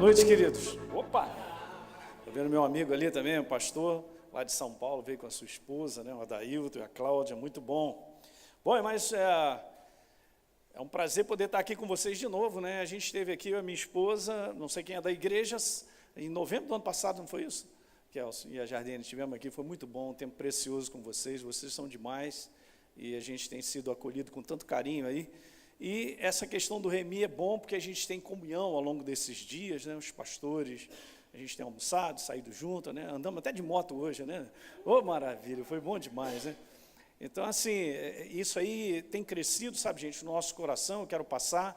noite, queridos. Opa! Estou vendo meu amigo ali também, o pastor, lá de São Paulo, veio com a sua esposa, né, o Adailton e a Cláudia, muito bom. Bom, mas é um prazer poder estar aqui com vocês de novo, né? A gente esteve aqui, eu e a minha esposa, não sei quem é da igreja, em novembro do ano passado, não foi isso? Kelson e a Jardine, estivemos aqui, foi muito bom, um tempo precioso com vocês são demais, e a gente tem sido acolhido com tanto carinho aí. E essa questão do Remi é bom, porque a gente tem comunhão ao longo desses dias, né? Os pastores, a gente tem almoçado, saído junto, né? Andamos até de moto hoje, né? Ô, maravilha, foi bom demais, né? Então, assim, isso aí tem crescido, sabe, gente, no nosso coração. Eu quero passar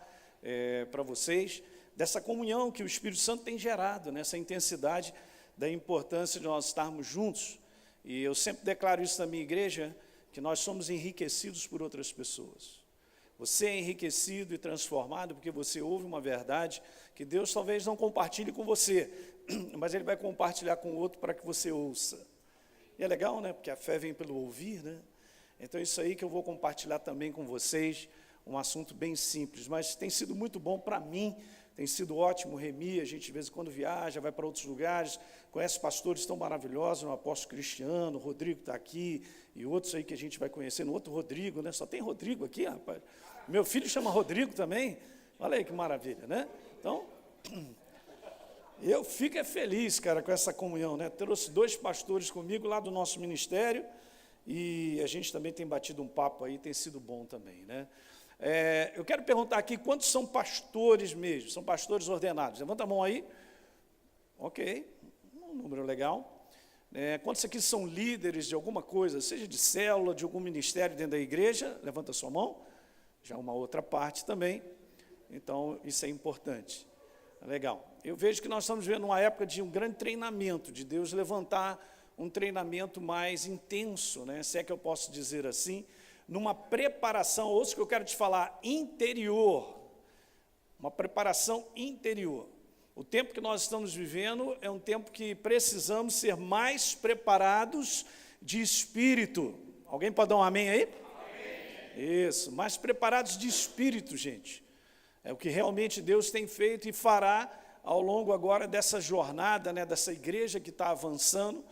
para vocês dessa comunhão que o Espírito Santo tem gerado, né? Essa intensidade da importância de nós estarmos juntos. E eu sempre declaro isso na minha igreja, que nós somos enriquecidos por outras pessoas. Você é enriquecido e transformado porque você ouve uma verdade que Deus talvez não compartilhe com você, mas Ele vai compartilhar com o outro para que você ouça. E é legal, né? Porque a fé vem pelo ouvir, né? Então, isso aí que eu vou compartilhar também com vocês, um assunto bem simples, mas tem sido muito bom para mim, tem sido ótimo. Remi, a gente de vez em quando viaja, vai para outros lugares, conhece pastores tão maravilhosos, o apóstolo Cristiano, o Rodrigo está aqui, e outros aí que a gente vai conhecendo, outro Rodrigo, né? Só tem Rodrigo aqui, rapaz. Meu filho chama Rodrigo também, olha aí que maravilha, né? Então, eu fico feliz, cara, com essa comunhão, né? Trouxe 2 pastores comigo lá do nosso ministério, e a gente também tem batido um papo aí, tem sido bom também, né? Eu quero perguntar aqui, quantos são pastores mesmo? São pastores ordenados? Levanta a mão aí. Ok, um número legal. Quantos aqui são líderes de alguma coisa, seja de célula, de algum ministério dentro da igreja? Levanta a sua mão. Já uma outra parte também. Então, isso é importante. Legal. Eu vejo que nós estamos vivendo uma época de um grande treinamento, de Deus levantar um treinamento mais intenso, né? Se é que eu posso dizer assim, numa preparação, ouça o que eu quero te falar, interior. Uma preparação interior. O tempo que nós estamos vivendo é um tempo que precisamos ser mais preparados de espírito. Alguém pode dar um amém aí? Amém. Isso, mais preparados de espírito, gente. É o que realmente Deus tem feito e fará ao longo agora dessa jornada, né, dessa igreja que está avançando,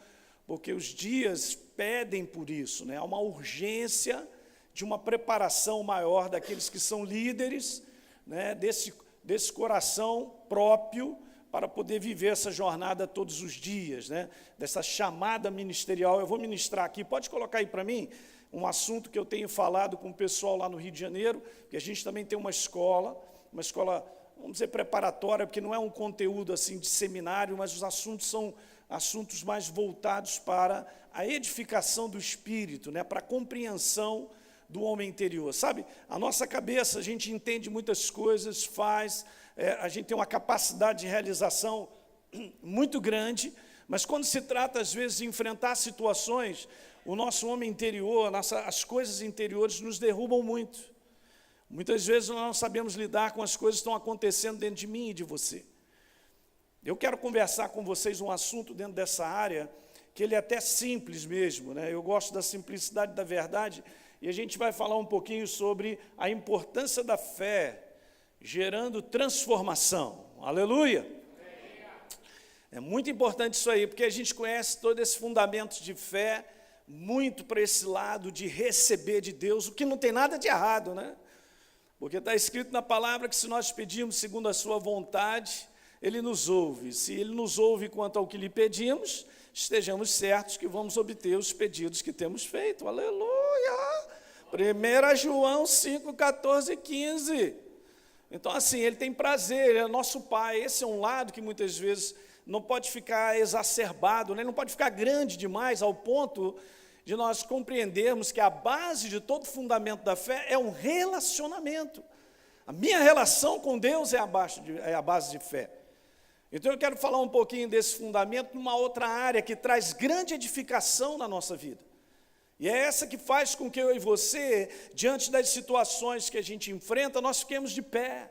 porque os dias pedem por isso, né? Há uma urgência de uma preparação maior daqueles que são líderes, né, desse coração próprio para poder viver essa jornada todos os dias, né, dessa chamada ministerial. Eu vou ministrar aqui, pode colocar aí para mim, um assunto que eu tenho falado com o pessoal lá no Rio de Janeiro, que a gente também tem uma escola, vamos dizer, preparatória, porque não é um conteúdo assim de seminário, mas os assuntos são assuntos mais voltados para a edificação do espírito, né, para a compreensão do homem interior, sabe? A nossa cabeça, a gente entende muitas coisas, a gente tem uma capacidade de realização muito grande, mas quando se trata, às vezes, de enfrentar situações, o nosso homem interior, as coisas interiores nos derrubam muito. Muitas vezes nós não sabemos lidar com as coisas que estão acontecendo dentro de mim e de você. Eu quero conversar com vocês um assunto dentro dessa área, que ele é até simples mesmo, né? Eu gosto da simplicidade da verdade, e a gente vai falar um pouquinho sobre a importância da fé, gerando transformação. Aleluia! É muito importante isso aí, porque a gente conhece todo esse fundamento de fé, muito para esse lado de receber de Deus, o que não tem nada de errado, né? Porque está escrito na palavra que se nós pedirmos segundo a sua vontade, Ele nos ouve. Se Ele nos ouve quanto ao que lhe pedimos, estejamos certos que vamos obter os pedidos que temos feito. Aleluia! 1 João 5, 14 e 15. Então, assim, Ele tem prazer, Ele é nosso Pai. Esse é um lado que muitas vezes não pode ficar exacerbado, né? Não pode ficar grande demais ao ponto de nós compreendermos que a base de todo fundamento da fé é um relacionamento. A minha relação com Deus é a base de fé. Então eu quero falar um pouquinho desse fundamento numa outra área que traz grande edificação na nossa vida. E é essa que faz com que eu e você, diante das situações que a gente enfrenta, nós fiquemos de pé.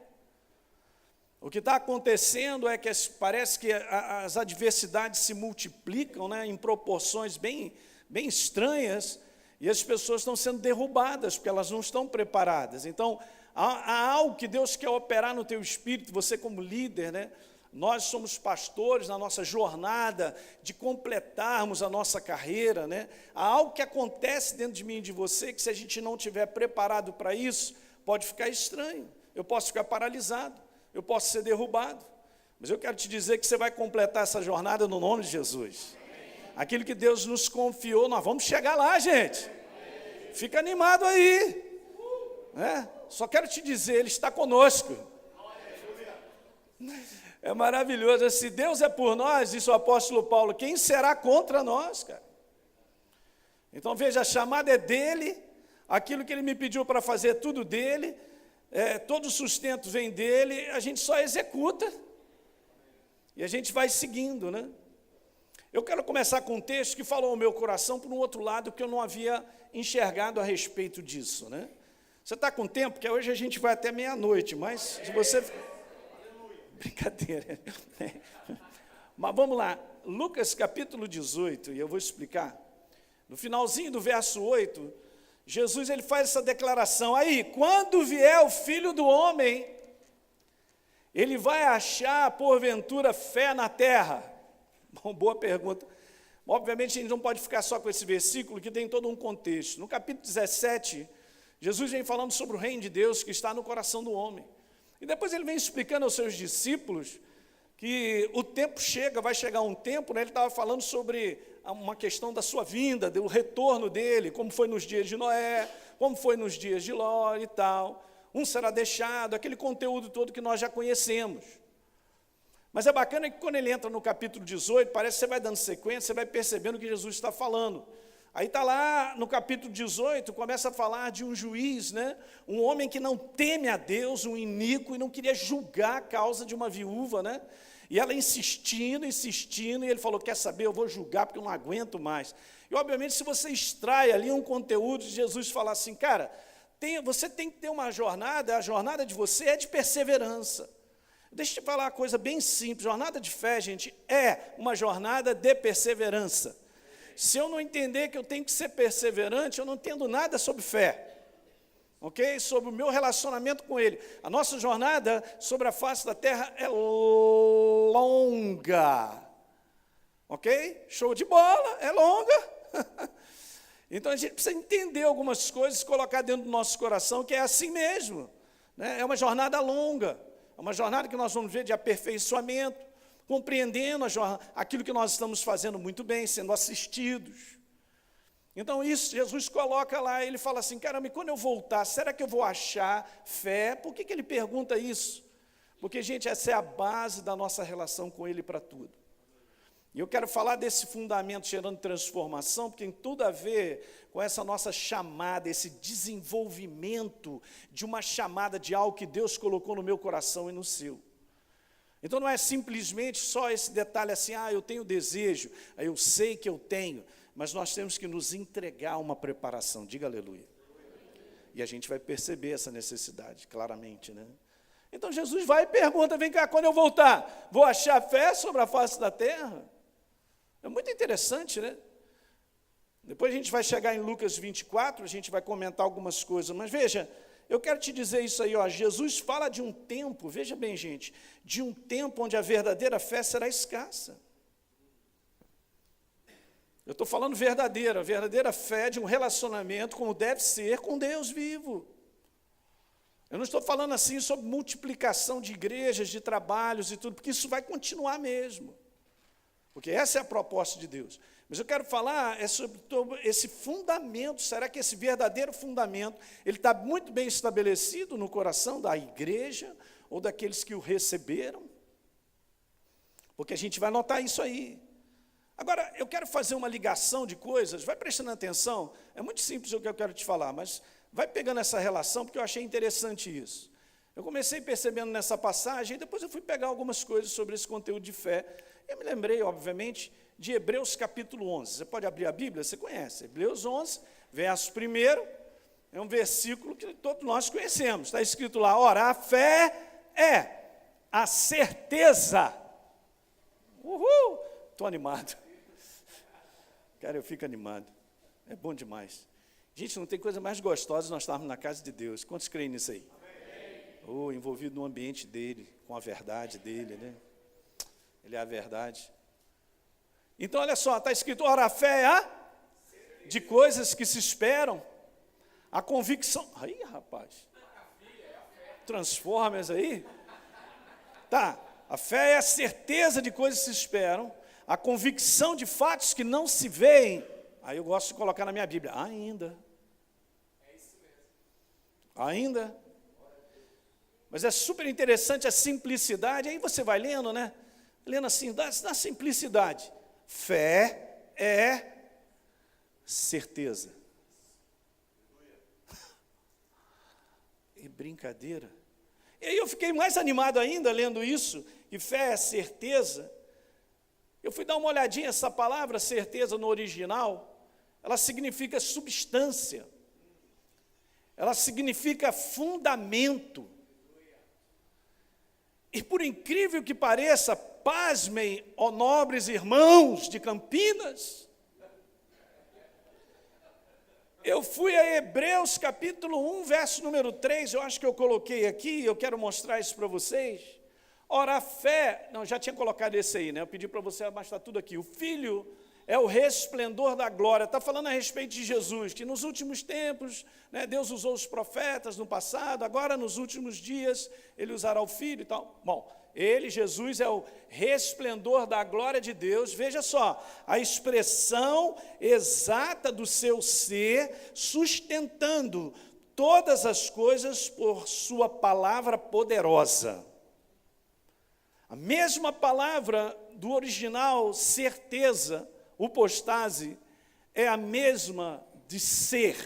O que está acontecendo é que parece que as adversidades se multiplicam, né, em proporções bem estranhas, e as pessoas estão sendo derrubadas, porque elas não estão preparadas. Então, há algo que Deus quer operar no teu espírito, você como líder, né, nós somos pastores na nossa jornada de completarmos a nossa carreira, né? Há algo que acontece dentro de mim e de você, que se a gente não estiver preparado para isso, pode ficar estranho, eu posso ficar paralisado, eu posso ser derrubado. Mas eu quero te dizer que você vai completar essa jornada no nome de Jesus. Aquilo que Deus nos confiou, nós vamos chegar lá, gente. Fica animado aí, né? Só quero te dizer, Ele está conosco. É maravilhoso. Se Deus é por nós, disse o apóstolo Paulo, quem será contra nós, cara? Então veja, a chamada é dele, aquilo que ele me pediu para fazer é tudo dele, todo o sustento vem dele, a gente só executa e a gente vai seguindo, né? Eu quero começar com um texto que falou ao meu coração por um outro lado que eu não havia enxergado a respeito disso, né? Você está com tempo? Porque hoje a gente vai até meia-noite, mas se você... Brincadeira. Mas vamos lá, Lucas capítulo 18, e eu vou explicar. No finalzinho do verso 8, Jesus ele faz essa declaração. Aí, quando vier o Filho do Homem, ele vai achar, porventura, fé na terra? Bom, boa pergunta. Obviamente, a gente não pode ficar só com esse versículo, que tem todo um contexto. No capítulo 17, Jesus vem falando sobre o reino de Deus que está no coração do homem. E depois ele vem explicando aos seus discípulos que o tempo chega, vai chegar um tempo, né? Ele estava falando sobre uma questão da sua vinda, do retorno dele, como foi nos dias de Noé, como foi nos dias de Ló e tal. Um será deixado, aquele conteúdo todo que nós já conhecemos. Mas é bacana que quando ele entra no capítulo 18, parece que você vai dando sequência, você vai percebendo o que Jesus está falando. Aí está lá no capítulo 18, começa a falar de um juiz, né? Um homem que não teme a Deus, um iníquo, e não queria julgar a causa de uma viúva, né? E ela insistindo, e ele falou, quer saber, eu vou julgar porque eu não aguento mais. E obviamente se você extrai ali um conteúdo de Jesus falar assim, cara, você tem que ter uma jornada, a jornada de você é de perseverança. Deixa eu te falar uma coisa bem simples, jornada de fé, gente, é uma jornada de perseverança. Se eu não entender que eu tenho que ser perseverante, eu não entendo nada sobre fé, ok? Sobre o meu relacionamento com Ele. A nossa jornada sobre a face da terra é longa, ok? Show de bola, é longa. Então a gente precisa entender algumas coisas, colocar dentro do nosso coração que é assim mesmo, né? É uma jornada longa, é uma jornada que nós vamos ver de aperfeiçoamento, compreendendo aquilo que nós estamos fazendo muito bem, sendo assistidos. Então isso, Jesus coloca lá, ele fala assim, caramba, e quando eu voltar, será que eu vou achar fé? Por que ele pergunta isso? Porque, gente, essa é a base da nossa relação com Ele para tudo. E eu quero falar desse fundamento gerando transformação, porque tem tudo a ver com essa nossa chamada, esse desenvolvimento de uma chamada de algo que Deus colocou no meu coração e no seu. Então não é simplesmente só esse detalhe assim, eu tenho desejo, eu sei que eu tenho, mas nós temos que nos entregar a uma preparação, diga aleluia. E a gente vai perceber essa necessidade, claramente, né? Então Jesus vai e pergunta, vem cá, quando eu voltar, vou achar fé sobre a face da terra? É muito interessante, né? Depois a gente vai chegar em Lucas 24, a gente vai comentar algumas coisas, mas veja, eu quero te dizer isso aí, ó, Jesus fala de um tempo, veja bem, gente, de um tempo onde a verdadeira fé será escassa. Eu estou falando a verdadeira fé de um relacionamento como deve ser com Deus vivo. Eu não estou falando assim sobre multiplicação de igrejas, de trabalhos e tudo, porque isso vai continuar mesmo. Porque essa é a proposta de Deus. Mas eu quero falar sobre esse fundamento. Será que esse verdadeiro fundamento, ele está muito bem estabelecido no coração da igreja ou daqueles que o receberam? Porque a gente vai notar isso aí. Agora, eu quero fazer uma ligação de coisas, vai prestando atenção, é muito simples o que eu quero te falar, mas vai pegando essa relação, porque eu achei interessante isso. Eu comecei percebendo nessa passagem, e depois eu fui pegar algumas coisas sobre esse conteúdo de fé. Eu me lembrei, obviamente, de Hebreus capítulo 11. Você pode abrir a Bíblia, você conhece. Hebreus 11, verso 1, é um versículo que todos nós conhecemos. Está escrito lá, ora, a fé é a certeza. Uhul! Estou animado. Cara, eu fico animado. É bom demais. Gente, não tem coisa mais gostosa nós estarmos na casa de Deus. Quantos creem nisso aí? Envolvido no ambiente dele, com a verdade dele, né? Ele é a verdade. Então, olha só, está escrito, ora, a fé é a de coisas que se esperam, a convicção. Aí, rapaz, Transformers aí. Tá, a fé é a certeza de coisas que se esperam, a convicção de fatos que não se veem. Aí eu gosto de colocar na minha Bíblia, ainda. Ainda. Mas é super interessante a simplicidade, aí você vai lendo, né? Lendo assim, na simplicidade. Fé é certeza. E brincadeira. E aí eu fiquei mais animado ainda lendo isso, que fé é certeza. Eu fui dar uma olhadinha, essa palavra certeza no original, ela significa substância. Ela significa fundamento. E por incrível que pareça, pasmem, ó nobres irmãos de Campinas, eu fui a Hebreus capítulo 1, verso número 3, eu acho que eu coloquei aqui, eu quero mostrar isso para vocês. Ora, a fé, não, já tinha colocado esse aí, né? Eu pedi para você, mas está tudo aqui. O Filho é o resplendor da glória. Está falando a respeito de Jesus, que nos últimos tempos, né, Deus usou os profetas no passado, agora nos últimos dias, Ele usará o Filho e tal. Bom, Ele, Jesus, é o resplendor da glória de Deus. Veja só, a expressão exata do seu ser, sustentando todas as coisas por sua palavra poderosa. A mesma palavra do original, certeza, upostase, é a mesma de ser.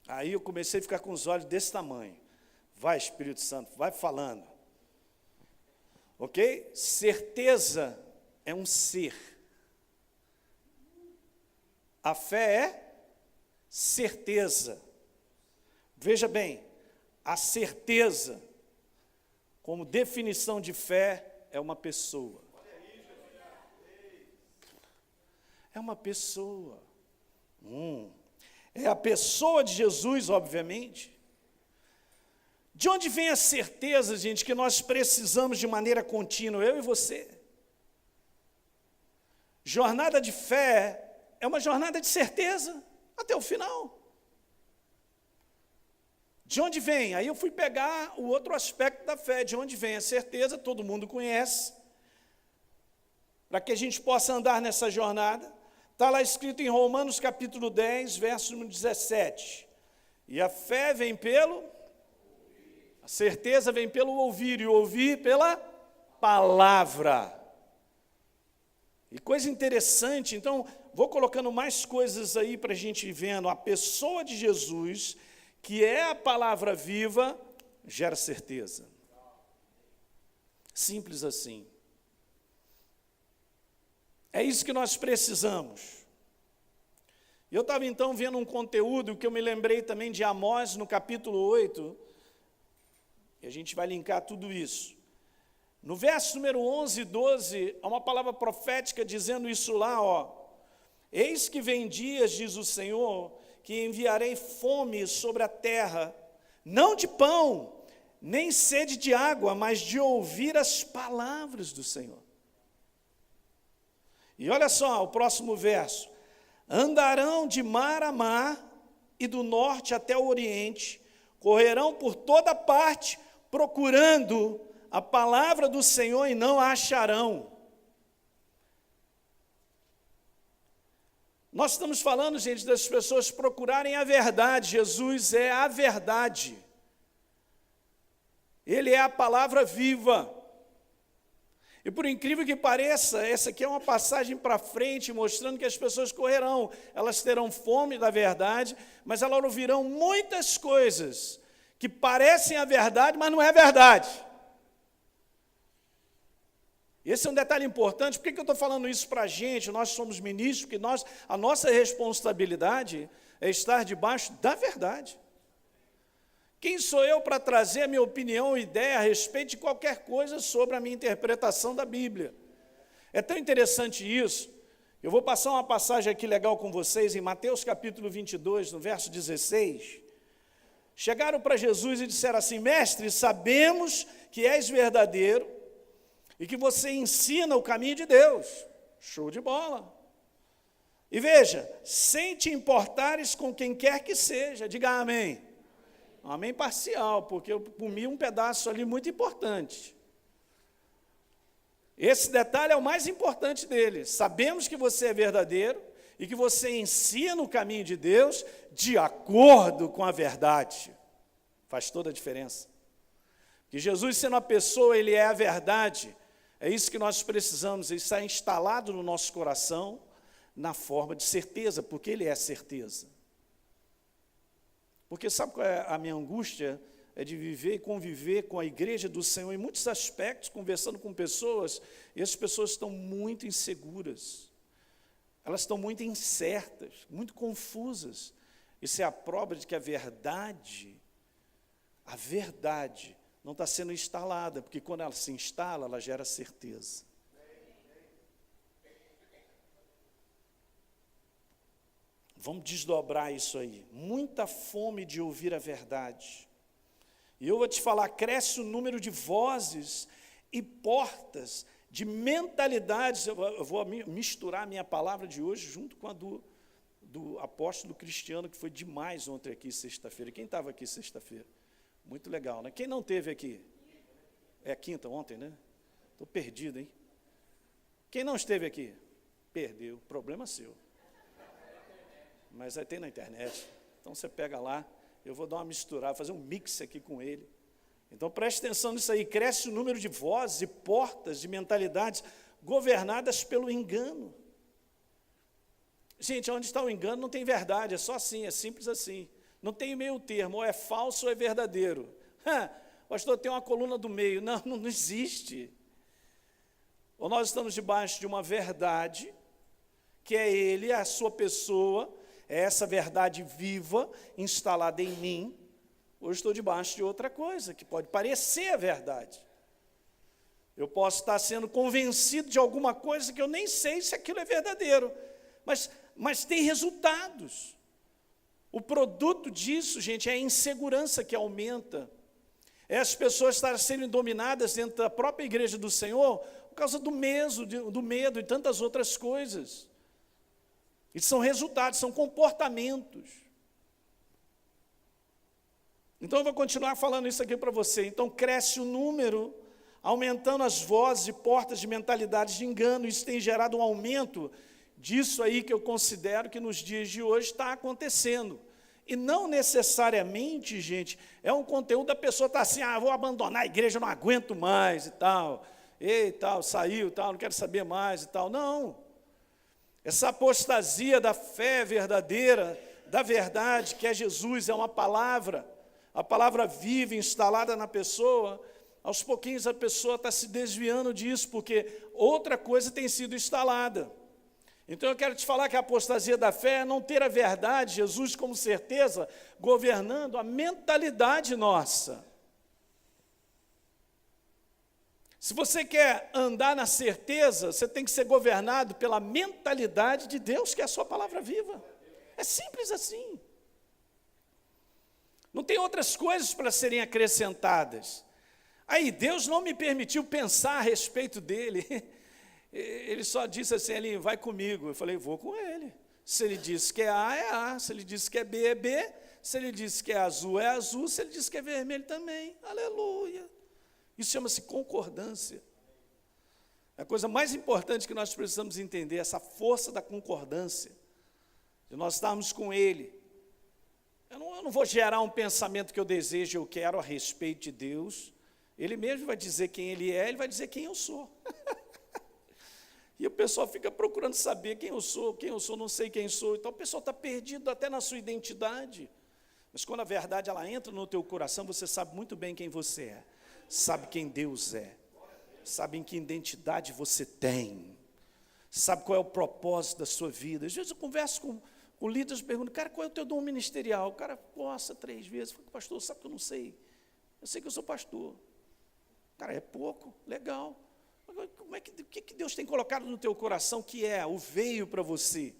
Aí eu comecei a ficar com os olhos desse tamanho. Vai, Espírito Santo, vai falando. Ok? Certeza é um ser. A fé é certeza. Veja bem, a certeza, como definição de fé, é uma pessoa. É uma pessoa. É a pessoa de Jesus, obviamente. De onde vem a certeza, gente, que nós precisamos de maneira contínua, eu e você? Jornada de fé é uma jornada de certeza até o final. De onde vem? Aí eu fui pegar o outro aspecto da fé, de onde vem a certeza, todo mundo conhece, para que a gente possa andar nessa jornada. Está lá escrito em Romanos capítulo 10, verso 17. E a fé vem a certeza vem pelo ouvir, e o ouvir pela palavra. E coisa interessante, então, vou colocando mais coisas aí para a gente ir vendo. A pessoa de Jesus, que é a palavra viva, gera certeza. Simples assim. É isso que nós precisamos. Eu estava então vendo um conteúdo que eu me lembrei também de Amós, no capítulo 8, e a gente vai linkar tudo isso. No verso número 11 e 12, há uma palavra profética dizendo isso lá, ó. Eis que vem dias, diz o Senhor, que enviarei fome sobre a terra, não de pão, nem sede de água, mas de ouvir as palavras do Senhor. E olha só o próximo verso. Andarão de mar a mar e do norte até o oriente, correrão por toda parte, procurando a palavra do Senhor e não a acharão. Nós estamos falando, gente, das pessoas procurarem a verdade. Jesus é a verdade. Ele é a palavra viva. E por incrível que pareça, essa aqui é uma passagem para frente, mostrando que as pessoas correrão. Elas terão fome da verdade, mas elas ouvirão muitas coisas que parecem a verdade, mas não é verdade. Esse é um detalhe importante. Por que eu estou falando isso para a gente? Nós somos ministros, porque a nossa responsabilidade é estar debaixo da verdade. Quem sou eu para trazer a minha opinião ou ideia a respeito de qualquer coisa sobre a minha interpretação da Bíblia? É tão interessante isso. Eu vou passar uma passagem aqui legal com vocês, em Mateus capítulo 22, no verso 16. chegaram para Jesus e disseram assim: mestre, sabemos que és verdadeiro e que você ensina o caminho de Deus. Show de bola. E veja, sem te importares com quem quer que seja, diga amém. Amém parcial, porque eu comi um pedaço ali muito importante. Esse detalhe é o mais importante dele. Sabemos que você é verdadeiro e que você ensina o caminho de Deus de acordo com a verdade. Faz toda a diferença. Que Jesus, sendo a pessoa, ele é a verdade. É isso que nós precisamos, ele está instalado no nosso coração na forma de certeza, porque ele é certeza. Porque sabe qual é a minha angústia? É de viver e conviver com a igreja do Senhor em muitos aspectos, conversando com pessoas, e as pessoas estão muito inseguras. Elas estão muito incertas, muito confusas. Isso é a prova de que a verdade não está sendo instalada, porque quando ela se instala, ela gera certeza. Vamos desdobrar isso aí. Muita fome de ouvir a verdade. E eu vou te falar, cresce o número de vozes e portas, de mentalidades. Eu vou misturar a minha palavra de hoje junto com a do apóstolo Cristiano, que foi demais ontem aqui, sexta-feira. Quem estava aqui sexta-feira? Muito legal, né? Quem não esteve aqui? É quinta, ontem, né? Estou perdido, hein? Quem não esteve aqui? Perdeu, problema seu. Mas aí tem na internet. Então você pega lá, eu vou dar uma misturada, fazer um mix aqui com ele. Então preste atenção nisso aí, cresce o número de vozes e portas de mentalidades governadas pelo engano. Gente, onde está o engano não tem verdade, é só assim, é simples assim. Não tem meio termo, ou é falso ou é verdadeiro. Pastor, tem uma coluna do meio. Não existe. Ou nós estamos debaixo de uma verdade, que é ele, a sua pessoa, é essa verdade viva, instalada em mim, ou estou debaixo de outra coisa, que pode parecer a verdade. Eu posso estar sendo convencido de alguma coisa que eu nem sei se aquilo é verdadeiro, mas tem resultados. O produto disso, gente, é a insegurança que aumenta. É as pessoas estarem sendo dominadas dentro da própria igreja do Senhor por causa do medo e tantas outras coisas. Isso são resultados, são comportamentos. Então eu vou continuar falando isso aqui para você. Então cresce o número, aumentando as vozes e portas de mentalidades de engano. Isso tem gerado um aumento disso aí que eu considero que nos dias de hoje está acontecendo. E não necessariamente, gente, é um conteúdo da pessoa estar assim, vou abandonar a igreja, não aguento mais e tal. Saiu e tal, não quero saber mais e tal. Não. Essa apostasia da fé verdadeira, da verdade, que é Jesus, é uma palavra, a palavra viva, instalada na pessoa. Aos pouquinhos a pessoa está se desviando disso, porque outra coisa tem sido instalada. Então eu quero te falar que a apostasia da fé é não ter a verdade, Jesus como certeza, governando a mentalidade nossa. Se você quer andar na certeza, você tem que ser governado pela mentalidade de Deus, que é a sua palavra viva. É simples assim. Não tem outras coisas para serem acrescentadas. Aí, Deus não me permitiu pensar a respeito dele. Ele só disse assim, ele vai comigo. Eu falei, vou com ele. Se ele disse que é A, é A. Se ele disse que é B, é B. Se ele disse que é azul, é azul. Se ele disse que é vermelho, também. Aleluia. Isso chama-se concordância. A coisa mais importante que nós precisamos entender, essa força da concordância, de nós estarmos com ele. Eu não vou gerar um pensamento que eu desejo, eu quero a respeito de Deus. Ele mesmo vai dizer quem ele é, ele vai dizer quem eu sou. E o pessoal fica procurando saber quem eu sou, não sei quem sou. Então o pessoal está perdido até na sua identidade. Mas quando a verdade ela entra no teu coração, você sabe muito bem quem você é. Sabe quem Deus é. Sabe em que identidade você tem. Sabe qual é o propósito da sua vida. Às vezes eu converso com líderes e pergunto, cara, qual é o teu dom ministerial? O cara posta 3 vezes. Eu falo, pastor, sabe que eu não sei? Eu sei que eu sou pastor. Cara, é pouco, legal. O que Deus tem colocado no teu coração que o veio para você?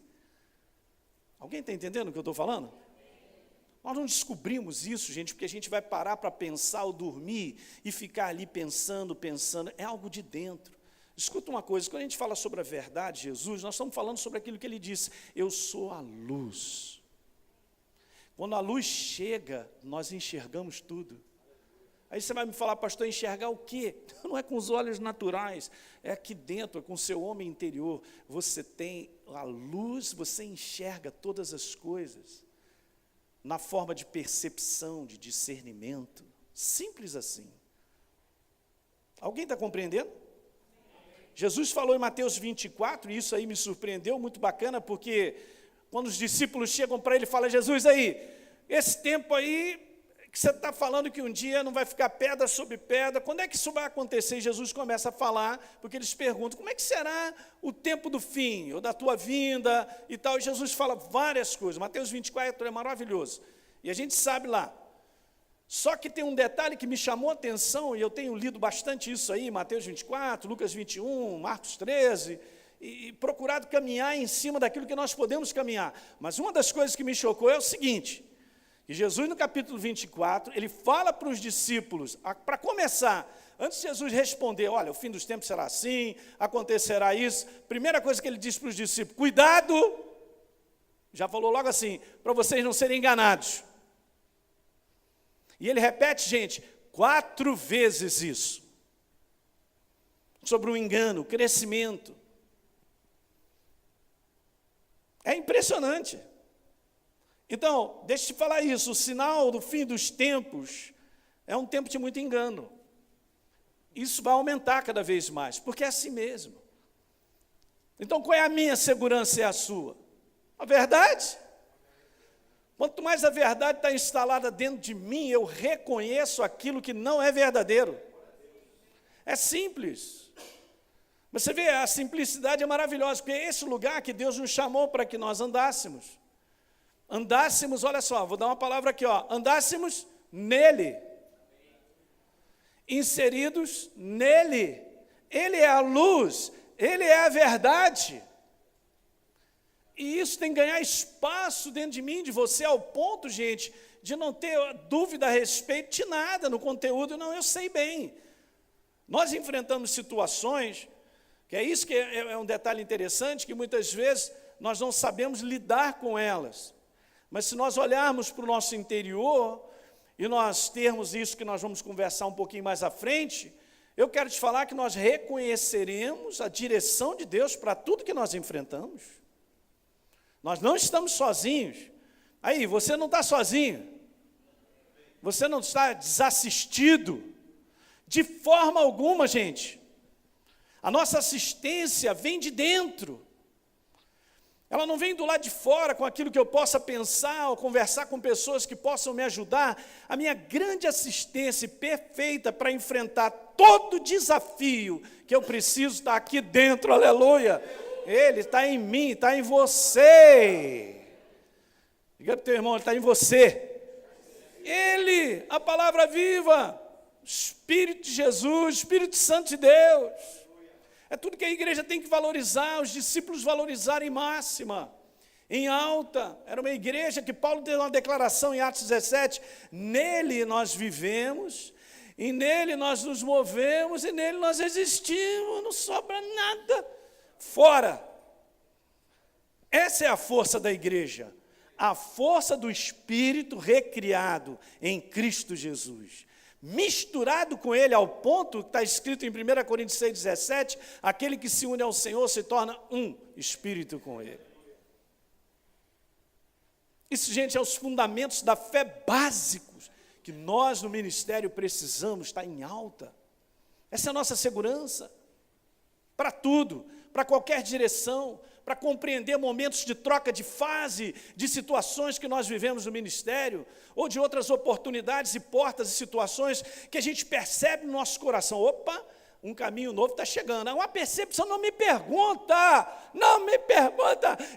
Alguém está entendendo o que eu estou falando? Nós não descobrimos isso, gente, porque a gente vai parar para pensar ou dormir e ficar ali pensando, é algo de dentro. Escuta uma coisa, quando a gente fala sobre a verdade, Jesus, nós estamos falando sobre aquilo que ele disse, eu sou a luz. Quando a luz chega, nós enxergamos tudo. Aí você vai me falar, pastor, enxergar o quê? Não é com os olhos naturais, é aqui dentro, é com o seu homem interior. Você tem a luz, você enxerga todas as coisas, na forma de percepção, de discernimento, simples assim. Alguém está compreendendo? Jesus falou em Mateus 24, e isso aí me surpreendeu, muito bacana, porque quando os discípulos chegam para ele e falam, Jesus, aí, esse tempo aí, que você está falando que um dia não vai ficar pedra sobre pedra, quando é que isso vai acontecer? E Jesus começa a falar, porque eles perguntam, como é que será o tempo do fim, ou da tua vinda, e tal, e Jesus fala várias coisas, Mateus 24 é maravilhoso, e a gente sabe lá. Só que tem um detalhe que me chamou a atenção, e eu tenho lido bastante isso aí, Mateus 24, Lucas 21, Marcos 13, e procurado caminhar em cima daquilo que nós podemos caminhar. Mas uma das coisas que me chocou é o seguinte, que Jesus no capítulo 24, ele fala para os discípulos, para começar, antes de Jesus responder, olha, o fim dos tempos será assim, acontecerá isso, primeira coisa que ele diz para os discípulos, cuidado, já falou logo assim, para vocês não serem enganados. E ele repete, gente, 4 vezes isso. Sobre o engano, o crescimento. É impressionante. Então, deixa eu te falar isso, o sinal do fim dos tempos é um tempo de muito engano. Isso vai aumentar cada vez mais, porque é assim mesmo. Então, qual é a minha segurança e a sua? A verdade. Quanto mais a verdade está instalada dentro de mim, eu reconheço aquilo que não é verdadeiro. É simples. Mas você vê, a simplicidade é maravilhosa, porque é esse lugar que Deus nos chamou para que nós andássemos. Andássemos, olha só, vou dar uma palavra aqui, ó, andássemos nele. Inseridos nele. Ele é a luz, ele é a verdade. E isso tem que ganhar espaço dentro de mim, de você, ao ponto, gente, de não ter dúvida a respeito de nada no conteúdo. Não, eu sei bem. Nós enfrentamos situações, que é isso que é um detalhe interessante, que muitas vezes nós não sabemos lidar com elas. Mas se nós olharmos para o nosso interior, e nós termos isso que nós vamos conversar um pouquinho mais à frente, eu quero te falar que nós reconheceremos a direção de Deus para tudo que nós enfrentamos. Nós não estamos sozinhos. Aí, você não está sozinho. Você não está desassistido. De forma alguma, gente. A nossa assistência vem de dentro. Ela não vem do lado de fora com aquilo que eu possa pensar ou conversar com pessoas que possam me ajudar. A minha grande assistência perfeita para enfrentar todo desafio que eu preciso está aqui dentro, aleluia. Ele está em mim, está em você. Diga para o teu irmão, ele está em você. Ele, a palavra viva, Espírito de Jesus, Espírito Santo de Deus. É tudo que a igreja tem que valorizar, os discípulos valorizarem em máxima, em alta. Era uma igreja que Paulo deu uma declaração em Atos 17, nele nós vivemos, e nele nós nos movemos, e nele nós existimos, não sobra nada fora. Essa é a força da igreja, a força do Espírito recriado em Cristo Jesus, misturado com ele ao ponto que está escrito em 1 Coríntios 6,17, aquele que se une ao Senhor se torna um Espírito com ele. Isso, gente, é os fundamentos da fé básicos que nós no ministério precisamos estar em alta. Essa é a nossa segurança para tudo, para qualquer direção, para compreender momentos de troca de fase, de situações que nós vivemos no ministério, ou de outras oportunidades e portas e situações que a gente percebe no nosso coração. Opa, um caminho novo está chegando. É uma percepção, não me pergunta,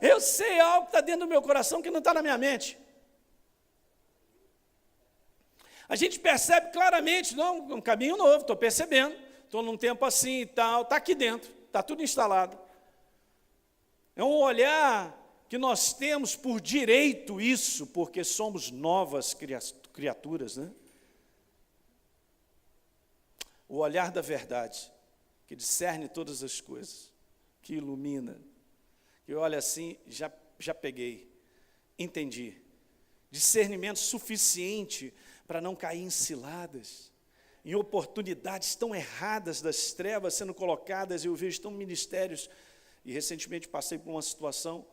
eu sei algo que está dentro do meu coração que não está na minha mente. A gente percebe claramente, não, um caminho novo, estou percebendo, estou num tempo assim e tal, está aqui dentro, está tudo instalado. É um olhar que nós temos por direito isso, porque somos novas criaturas, né? O olhar da verdade, que discerne todas as coisas, que ilumina, que olha assim, já peguei, entendi. Discernimento suficiente para não cair em ciladas, em oportunidades tão erradas das trevas sendo colocadas. Eu vejo tão ministérios, e recentemente passei por uma situação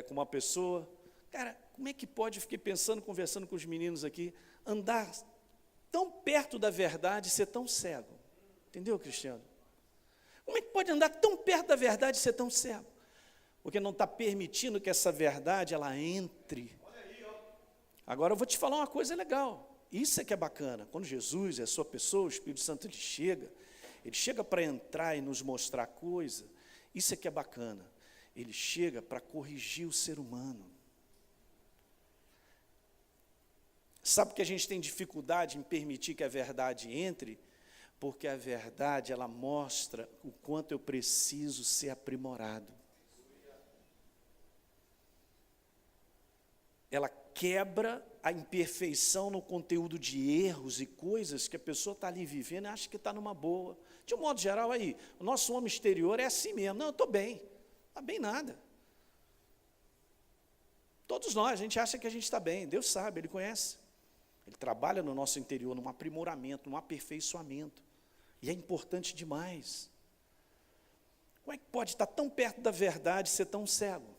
com uma pessoa. Cara, como é que pode, eu fiquei pensando, conversando com os meninos aqui, andar tão perto da verdade e ser tão cego? Entendeu, Cristiano? Como é que pode andar tão perto da verdade e ser tão cego? Porque não está permitindo que essa verdade, ela entre. Agora eu vou te falar uma coisa legal. Isso é que é bacana. Quando Jesus é a sua pessoa, o Espírito Santo ele chega para entrar e nos mostrar coisa. Isso é que é bacana. Ele chega para corrigir o ser humano. Sabe que a gente tem dificuldade em permitir que a verdade entre? Porque a verdade, ela mostra o quanto eu preciso ser aprimorado. Ela quebra a imperfeição no conteúdo de erros e coisas que a pessoa está ali vivendo e acha que está numa boa. De um modo geral, aí, o nosso homem exterior é assim mesmo. Não, eu estou bem. Não está bem nada. Todos nós, a gente acha que a gente está bem. Deus sabe, Ele conhece. Ele trabalha no nosso interior, num aprimoramento, num aperfeiçoamento. E é importante demais. Como é que pode estar tão perto da verdade e ser tão cego?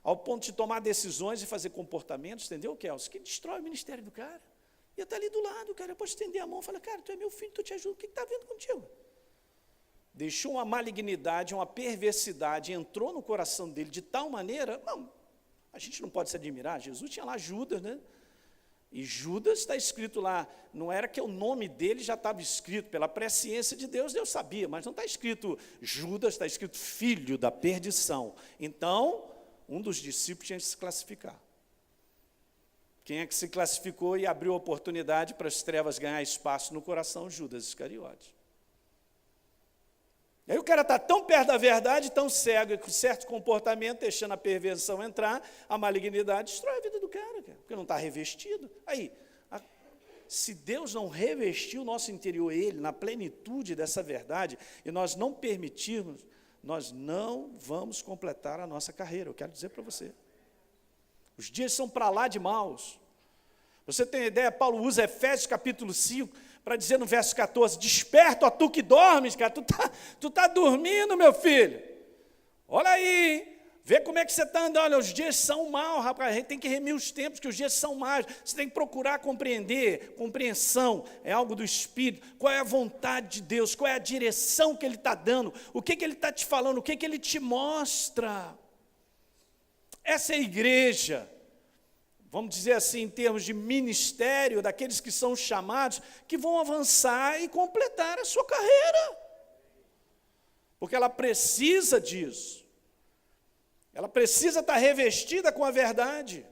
Ao ponto de tomar decisões e fazer comportamentos, entendeu, Kelso? Que destrói o ministério do cara. E está ali do lado, o cara pode estender a mão e falar, cara, tu é meu filho, tu te ajuda, o que está vendo contigo? Deixou uma malignidade, uma perversidade, entrou no coração dele de tal maneira, não, a gente não pode se admirar, Jesus tinha lá Judas, né? E Judas está escrito lá, não era que o nome dele já estava escrito, pela presciência de Deus, Deus sabia, mas não está escrito Judas, está escrito filho da perdição. Então, um dos discípulos tinha que se classificar. Quem é que se classificou e abriu oportunidade para as trevas ganhar espaço no coração? Judas Iscariote. E aí o cara está tão perto da verdade, tão cego, e com certo comportamento, deixando a perversão entrar, a malignidade destrói a vida do cara, porque não está revestido. Aí, se Deus não revestir o nosso interior, Ele, na plenitude dessa verdade, e nós não permitirmos, nós não vamos completar a nossa carreira, eu quero dizer para você. Os dias são para lá de maus. Você tem ideia, Paulo usa Efésios capítulo 5, para dizer no verso 14, desperta, ó tu que dormes, cara, tu tá dormindo, meu filho. Olha aí, vê como é que você está andando. Olha, os dias são maus, rapaz, a gente tem que remir os tempos, que os dias são maus. Você tem que procurar compreender, compreensão é algo do Espírito. Qual é a vontade de Deus, qual é a direção que Ele está dando, o que Ele está te falando, o que Ele te mostra. Essa é a igreja. Vamos dizer assim, em termos de ministério, daqueles que são chamados, que vão avançar e completar a sua carreira. Porque ela precisa disso. Ela precisa estar revestida com a verdade.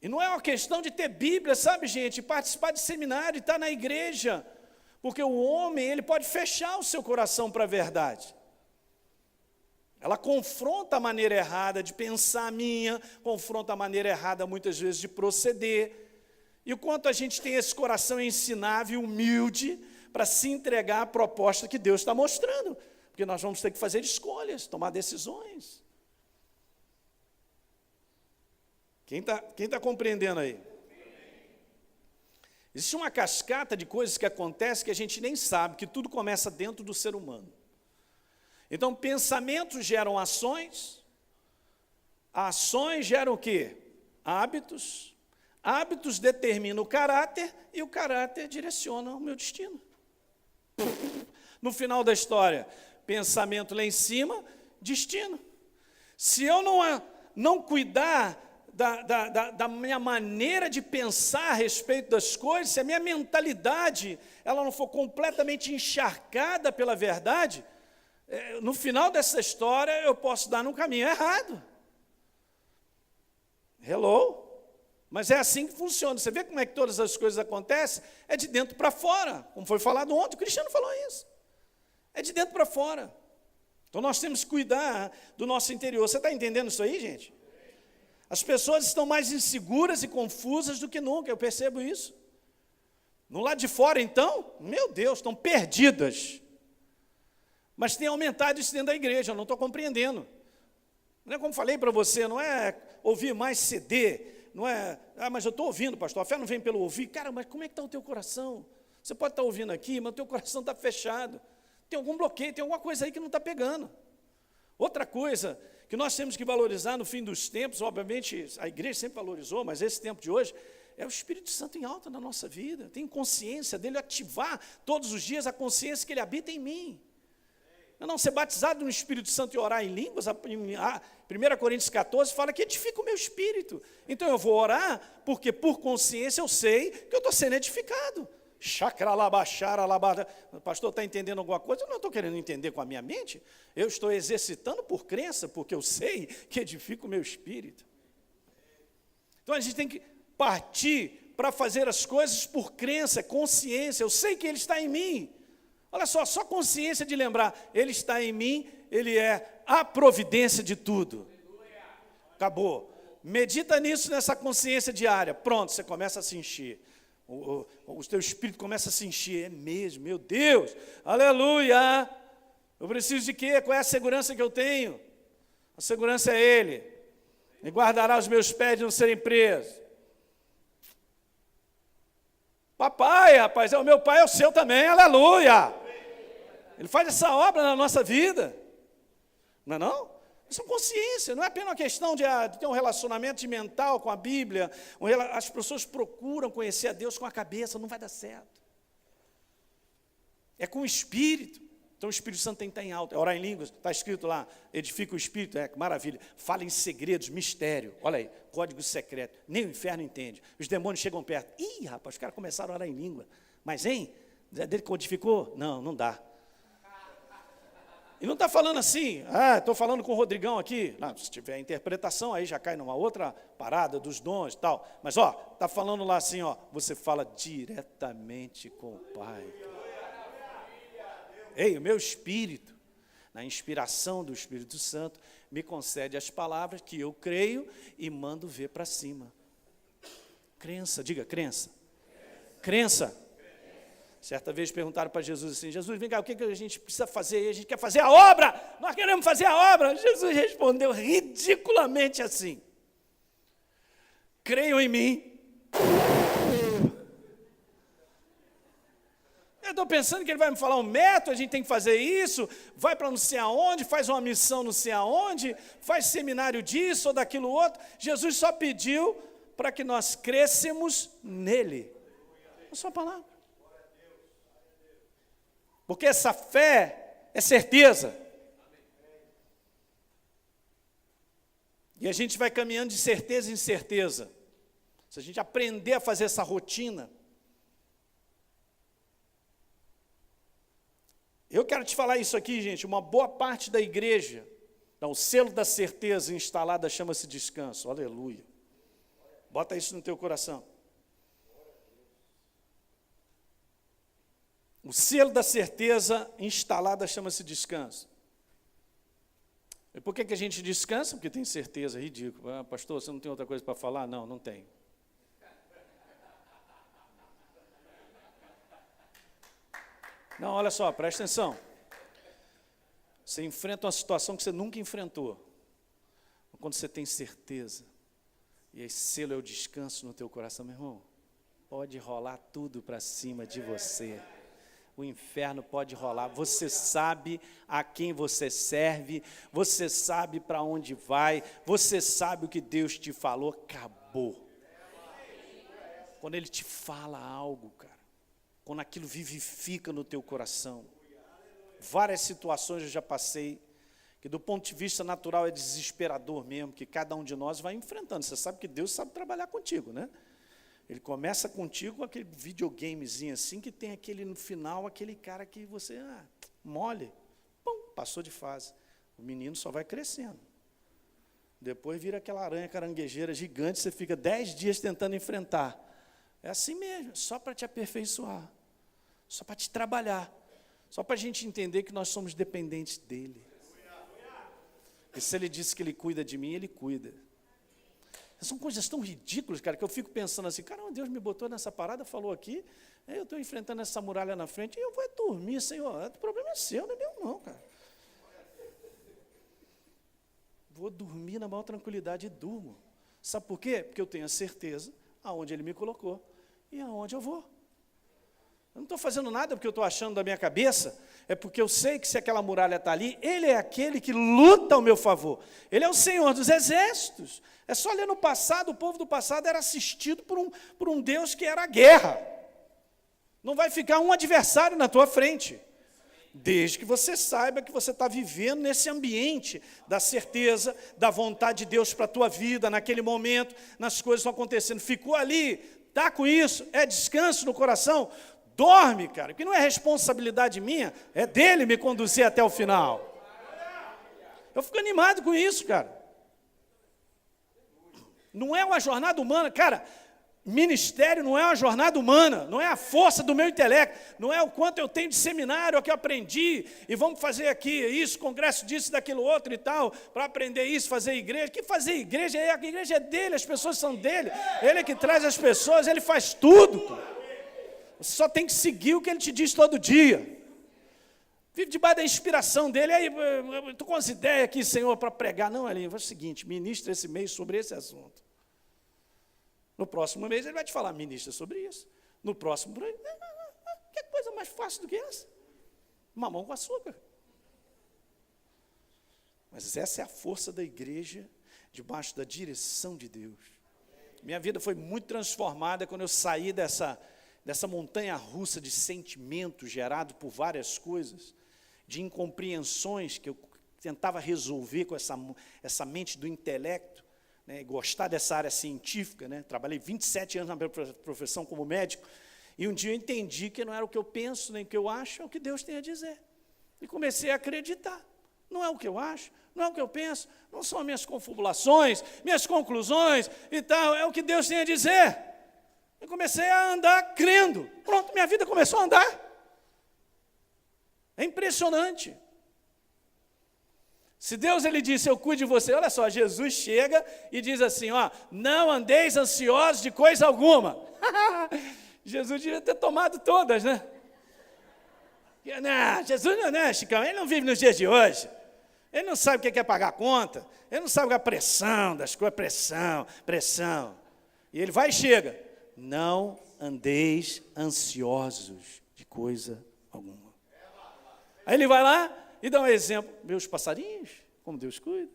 E não é uma questão de ter Bíblia, sabe, gente? Participar de seminário e estar na igreja. Porque o homem, ele pode fechar o seu coração para a verdade. Ela confronta a maneira errada de pensar minha, confronta a maneira errada, muitas vezes, de proceder. E o quanto a gente tem esse coração ensinável e humilde para se entregar à proposta que Deus está mostrando. Porque nós vamos ter que fazer escolhas, tomar decisões. Quem tá compreendendo aí? Existe uma cascata de coisas que acontecem que a gente nem sabe, que tudo começa dentro do ser humano. Então, pensamentos geram ações geram o quê? Hábitos. Hábitos determinam o caráter e o caráter direciona o meu destino. No final da história, pensamento lá em cima, destino. Se eu não cuidar da minha maneira de pensar a respeito das coisas, se a minha mentalidade ela não for completamente encharcada pela verdade, no final dessa história, eu posso dar num caminho errado. Hello? Mas é assim que funciona. Você vê como é que todas as coisas acontecem? É de dentro para fora. Como foi falado ontem, o Cristiano falou isso. É de dentro para fora. Então nós temos que cuidar do nosso interior. Você está entendendo isso aí, gente? As pessoas estão mais inseguras e confusas do que nunca, eu percebo isso. No lado de fora, então, meu Deus, estão perdidas. Mas tem aumentado isso dentro da igreja, eu não estou compreendendo. Não é como falei para você, não é ouvir mais CD, não é, mas eu estou ouvindo, pastor, a fé não vem pelo ouvir. Cara, mas como é que está o teu coração? Você pode estar ouvindo aqui, mas o teu coração está fechado. Tem algum bloqueio, tem alguma coisa aí que não está pegando. Outra coisa que nós temos que valorizar no fim dos tempos, obviamente a igreja sempre valorizou, mas esse tempo de hoje, é o Espírito Santo em alta na nossa vida. Tem consciência dele, ativar todos os dias a consciência que ele habita em mim. Não, ser batizado no Espírito Santo e orar em línguas, 1 Coríntios 14 fala que edifica o meu espírito. Então eu vou orar, porque por consciência eu sei que eu estou sendo edificado. Pastor, está entendendo alguma coisa? Eu não estou querendo entender com a minha mente. Eu estou exercitando por crença, porque eu sei que edifica o meu espírito. Então a gente tem que partir para fazer as coisas por crença, consciência. Eu sei que Ele está em mim. Olha só consciência de lembrar, Ele está em mim, Ele é a providência de tudo. Acabou. Medita nisso, nessa consciência diária. Pronto, você começa a se encher. O teu espírito começa a se encher. É mesmo, meu Deus, aleluia. Eu preciso de quê? Qual é a segurança que eu tenho? A segurança é Ele. Me guardará os meus pés de não serem presos. Papai, rapaz, é o meu pai, é o seu também, aleluia. Ele faz essa obra na nossa vida. Não é não? Isso é consciência, não é apenas uma questão de ter um relacionamento mental com a Bíblia. As pessoas procuram conhecer a Deus com a cabeça, não vai dar certo. É com o Espírito. Então o Espírito Santo tem que estar em alta. É orar em línguas, está escrito lá, edifica o Espírito, maravilha. Fala em segredos, mistério. Olha aí, código secreto. Nem o inferno entende. Os demônios chegam perto. Ih, rapaz, os caras começaram a orar em língua. Mas, hein? Dele codificou? Não, não dá. E não está falando assim, estou falando com o Rodrigão aqui. Não, se tiver interpretação, aí já cai numa outra parada dos dons e tal. Mas, está falando lá assim, você fala diretamente com o Pai. Ei, o meu espírito, na inspiração do Espírito Santo, me concede as palavras que eu creio e mando ver para cima. Crença, diga crença. Crença. Certa vez perguntaram para Jesus assim, Jesus, vem cá, o que a gente precisa fazer? A gente quer fazer a obra, nós queremos fazer a obra. Jesus respondeu ridiculamente assim, creiam em mim. Eu estou pensando que ele vai me falar um método, a gente tem que fazer isso, vai para não sei aonde, faz uma missão não sei aonde, faz seminário disso ou daquilo outro. Jesus só pediu para que nós crescêssemos nele. É só a palavra. Porque essa fé é certeza. E a gente vai caminhando de certeza em certeza. Se a gente aprender a fazer essa rotina. Eu quero te falar isso aqui, gente. Uma boa parte da igreja, o selo da certeza instalada chama-se descanso. Aleluia. Bota isso no teu coração. O selo da certeza instalada chama-se descanso. E por que a gente descansa? Porque tem certeza, ridículo. Pastor, você não tem outra coisa para falar? Não, não tem. Não, olha só, presta atenção. Você enfrenta uma situação que você nunca enfrentou. Quando você tem certeza, e esse selo é o descanso no teu coração, meu irmão, pode rolar tudo para cima de você. O inferno pode rolar, você sabe a quem você serve, você sabe para onde vai, você sabe o que Deus te falou, acabou. Quando Ele te fala algo, cara, quando aquilo vivifica no teu coração, várias situações eu já passei, que do ponto de vista natural é desesperador mesmo, que cada um de nós vai enfrentando. Você sabe que Deus sabe trabalhar contigo, né? Ele começa contigo com aquele videogamezinho assim, que tem aquele no final, aquele cara que você, mole, pum, passou de fase. O menino só vai crescendo. Depois vira aquela aranha caranguejeira gigante, você fica 10 dias tentando enfrentar. É assim mesmo, só para te aperfeiçoar, só para te trabalhar, só para a gente entender que nós somos dependentes dEle. E se ele disse que ele cuida de mim, ele cuida. São coisas tão ridículas, cara, que eu fico pensando assim, caramba, Deus me botou nessa parada, falou aqui, eu estou enfrentando essa muralha na frente, e eu vou dormir, Senhor, o problema é seu, não é meu não, cara. Vou dormir na maior tranquilidade e durmo. Sabe por quê? Porque eu tenho a certeza aonde Ele me colocou e aonde eu vou. Eu não estou fazendo nada porque eu estou achando da minha cabeça, é porque eu sei que se aquela muralha está ali, Ele é aquele que luta ao meu favor. Ele é o Senhor dos exércitos. É só ler no passado, o povo do passado era assistido por um Deus que era a guerra. Não vai ficar um adversário na tua frente, desde que você saiba que você está vivendo nesse ambiente da certeza, da vontade de Deus para a tua vida, naquele momento, nas coisas estão acontecendo. Ficou ali, está com isso, é descanso no coração, dorme, cara, porque não é responsabilidade minha, é dele me conduzir até o final. Eu fico animado com isso, cara. Não é uma jornada humana, cara, ministério não é uma jornada humana, não é a força do meu intelecto, não é o quanto eu tenho de seminário, o que eu aprendi, e vamos fazer aqui isso, congresso disso, daquilo outro e tal, para aprender isso, fazer igreja. Que fazer igreja? A igreja é dele, as pessoas são dele, ele é que traz as pessoas, ele faz tudo. Você só tem que seguir o que ele te diz todo dia. Vive debaixo da inspiração dele. Aí, estou com as ideias aqui, Senhor, para pregar. Não, Elinho, faz o seguinte, ministra esse mês sobre esse assunto. No próximo mês ele vai te falar, ministra sobre isso. No próximo, que coisa mais fácil do que essa? Mamão com açúcar. Mas essa é a força da igreja, debaixo da direção de Deus. Minha vida foi muito transformada quando eu saí dessa montanha russa de sentimentos gerado por várias coisas, de incompreensões que eu tentava resolver com essa mente do intelecto, né, gostar dessa área científica, né? Trabalhei 27 anos na minha profissão como médico, e um dia eu entendi que não era o que eu penso, nem o que eu acho, é o que Deus tem a dizer. E comecei a acreditar. Não é o que eu acho, não é o que eu penso, não são as minhas confabulações, minhas conclusões e tal, é o que Deus tem a dizer. Eu comecei a andar crendo. Pronto, minha vida começou a andar. É impressionante. Se Deus ele disse, eu cuido de você, olha só, Jesus chega e diz assim, ó, não andeis ansiosos de coisa alguma. Jesus devia ter tomado todas, né? Não, Jesus não é, Chicão, ele não vive nos dias de hoje. Ele não sabe o que é pagar a conta. Ele não sabe a pressão das coisas, pressão. E ele vai e chega. Não andeis ansiosos de coisa alguma. Aí ele vai lá e dá um exemplo. Meus passarinhos, como Deus cuida.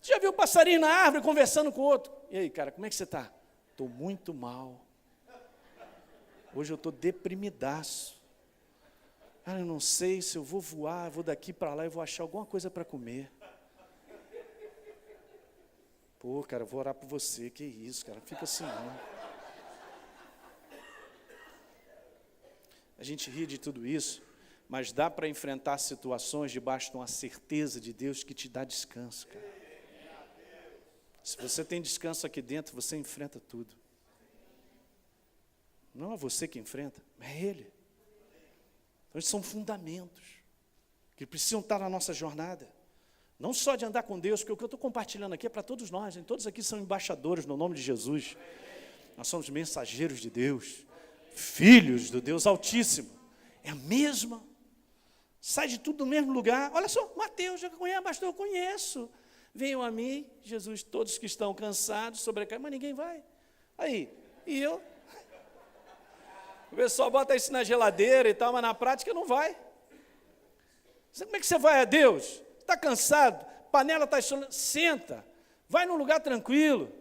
Você já viu o passarinho na árvore conversando com o outro? E aí, cara, como é que você está? Estou muito mal. Hoje eu estou deprimidaço. Cara, eu não sei se eu vou voar, vou daqui para lá e vou achar alguma coisa para comer. Pô, cara, eu vou orar por você. Que isso, cara, não fica assim não. A gente ri de tudo isso, mas dá para enfrentar situações debaixo de uma certeza de Deus que te dá descanso, cara. Se você tem descanso aqui dentro, você enfrenta tudo. Não é você que enfrenta, é Ele. Então, esses são fundamentos que precisam estar na nossa jornada. Não só de andar com Deus, porque o que eu estou compartilhando aqui é para todos nós. Hein? Todos aqui são embaixadores no nome de Jesus. Nós somos mensageiros de Deus, filhos do Deus Altíssimo. É a mesma. Sai de tudo do mesmo lugar. Olha só, Mateus, já conhece, pastor, eu conheço. Venham a mim, Jesus, todos que estão cansados, sobrecarregados, mas ninguém vai. Aí, e eu? O pessoal bota isso na geladeira e tal, mas na prática não vai. Como é que você vai a Deus? Está cansado, panela está estourando, senta, vai num lugar tranquilo,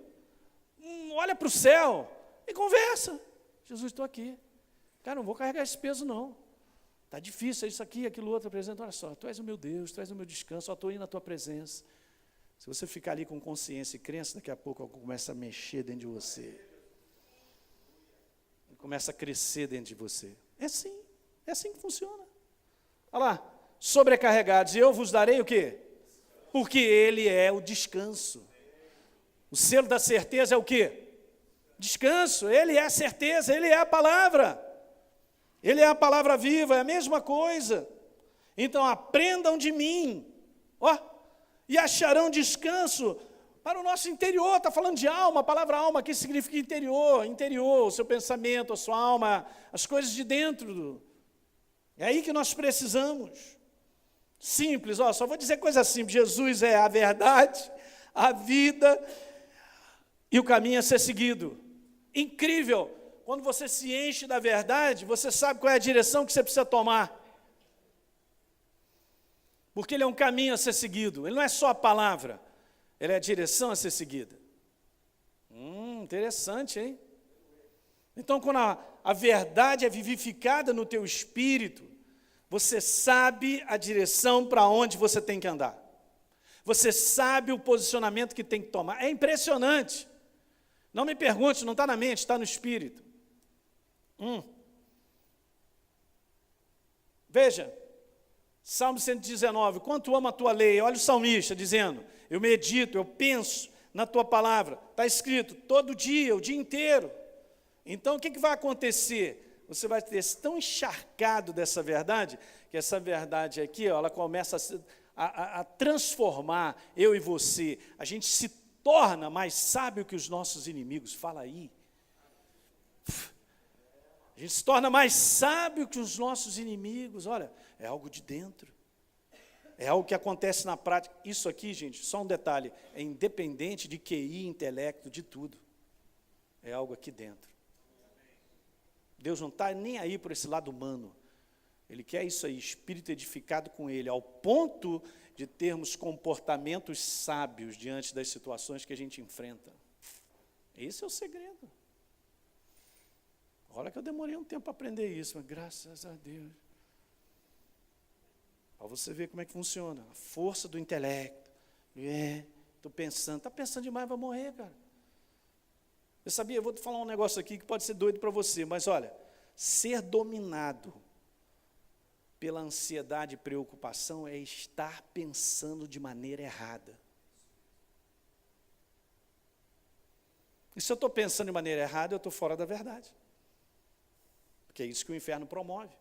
olha para o céu e conversa. Jesus, estou aqui. Cara, não vou carregar esse peso não. Está difícil, é isso aqui, aquilo outro, apresenta. Olha só, tu és o meu Deus, tu és o meu descanso, estou indo na tua presença. Se você ficar ali com consciência e crença, daqui a pouco algo começa a mexer dentro de você. Começa a crescer dentro de você. É assim que funciona. Olha lá, sobrecarregados, e eu vos darei o quê? Porque Ele é o descanso. O selo da certeza é o quê? Descanso, Ele é a certeza, Ele é a palavra. Ele é a palavra viva, é a mesma coisa. Então aprendam de mim, Ó, e acharão descanso para o nosso interior. Está falando de alma, a palavra alma aqui significa interior, o seu pensamento, a sua alma, as coisas de dentro. É aí que nós precisamos. Simples, ó, só vou dizer coisa simples. Jesus é a verdade, a vida e o caminho a ser seguido. Incrível, quando você se enche da verdade, você sabe qual é a direção que você precisa tomar. Porque ele é um caminho a ser seguido, ele não é só a palavra, ele é a direção a ser seguida. Interessante, hein? Então, quando a verdade é vivificada no teu espírito, você sabe a direção para onde você tem que andar. Você sabe o posicionamento que tem que tomar. É impressionante. Não me pergunte, não está na mente, está no espírito. Veja, Salmo 119, quanto amo a tua lei. Olha o salmista dizendo, eu medito, eu penso na tua palavra. Está escrito, todo dia, o dia inteiro. Então, o que vai acontecer? Você vai ter tão encharcado dessa verdade, que essa verdade aqui, ó, ela começa a transformar eu e você. A gente se torna mais sábio que os nossos inimigos. Fala aí. A gente se torna mais sábio que os nossos inimigos. Olha, é algo de dentro. É algo que acontece na prática. Isso aqui, gente, só um detalhe, é independente de QI, intelecto, de tudo. É algo aqui dentro. Deus não está nem aí por esse lado humano. Ele quer isso aí, espírito edificado com Ele, ao ponto de termos comportamentos sábios diante das situações que a gente enfrenta. Esse é o segredo. Olha que eu demorei um tempo para aprender isso, mas graças a Deus. Para você ver como é que funciona. A força do intelecto. Estou pensando. Está pensando demais, vai morrer, cara. Eu sabia, eu vou te falar um negócio aqui que pode ser doido para você, mas olha, ser dominado pela ansiedade e preocupação é estar pensando de maneira errada. E se eu estou pensando de maneira errada, eu estou fora da verdade. Porque é isso que o inferno promove.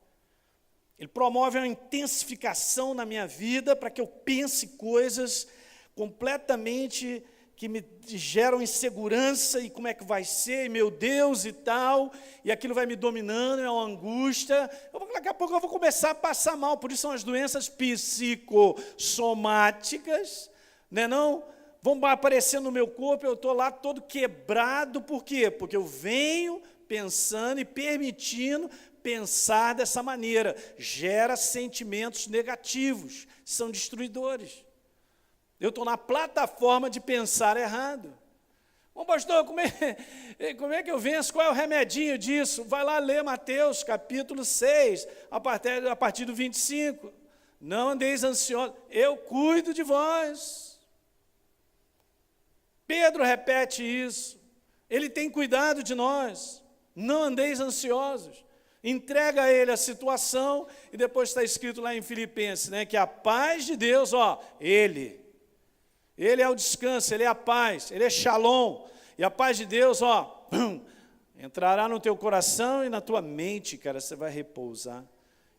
Ele promove uma intensificação na minha vida para que eu pense coisas completamente que me geram insegurança e como é que vai ser, e meu Deus e tal, e aquilo vai me dominando, é uma angústia. Daqui a pouco eu vou começar a passar mal, por isso são as doenças psicossomáticas, né, não? Vão aparecer no meu corpo, eu estou lá todo quebrado, por quê? Porque eu venho pensando e permitindo pensar dessa maneira, gera sentimentos negativos, são destruidores. Eu estou na plataforma de pensar errado. Bom, pastor, como é que eu venço? Qual é o remedinho disso? Vai lá ler Mateus, capítulo 6, a partir do 25. Não andeis ansiosos, eu cuido de vós. Pedro repete isso. Ele tem cuidado de nós. Não andeis ansiosos. Entrega a ele a situação, e depois está escrito lá em Filipenses, né, que a paz de Deus, Ele é o descanso, Ele é a paz, Ele é Shalom. E a paz de Deus, entrará no teu coração e na tua mente, cara, você vai repousar.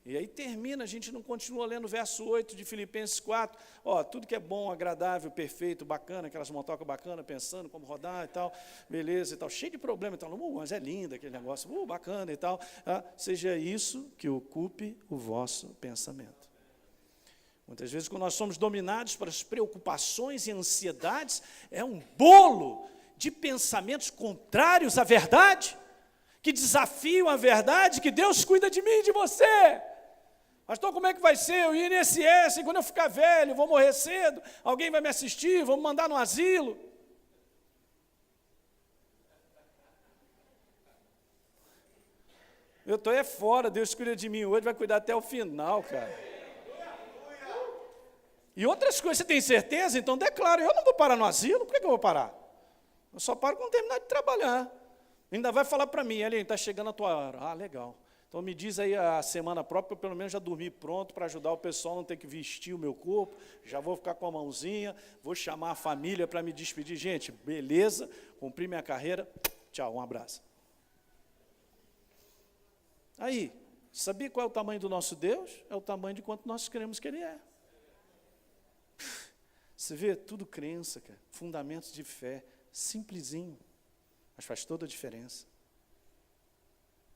E aí termina, a gente não continua lendo o verso 8 de Filipenses 4. Tudo que é bom, agradável, perfeito, bacana, aquelas motocas bacanas, pensando como rodar e tal, beleza e tal, cheio de problema e tal, mas é lindo aquele negócio, bacana e tal. Seja isso que ocupe o vosso pensamento. Muitas vezes, quando nós somos dominados pelas preocupações e ansiedades, é um bolo de pensamentos contrários à verdade, que desafiam a verdade, que Deus cuida de mim e de você. Pastor, como é que vai ser? O INSS, quando eu ficar velho, vou morrer cedo, alguém vai me assistir, vão me mandar no asilo. Eu estou fora, Deus cuida de mim hoje, vai cuidar até o final, cara. E outras coisas, você tem certeza? Então declara, eu não vou parar no asilo, por que eu vou parar? Eu só paro quando terminar de trabalhar. Ainda vai falar para mim, está chegando a tua hora. Legal. Então me diz aí a semana própria, eu pelo menos já dormi pronto para ajudar o pessoal a não ter que vestir o meu corpo, já vou ficar com a mãozinha, vou chamar a família para me despedir. Gente, beleza, cumpri minha carreira, tchau, um abraço. Aí, sabia qual é o tamanho do nosso Deus? É o tamanho de quanto nós cremos que Ele é. Você vê, tudo crença, cara, fundamentos de fé, simplesinho, mas faz toda a diferença.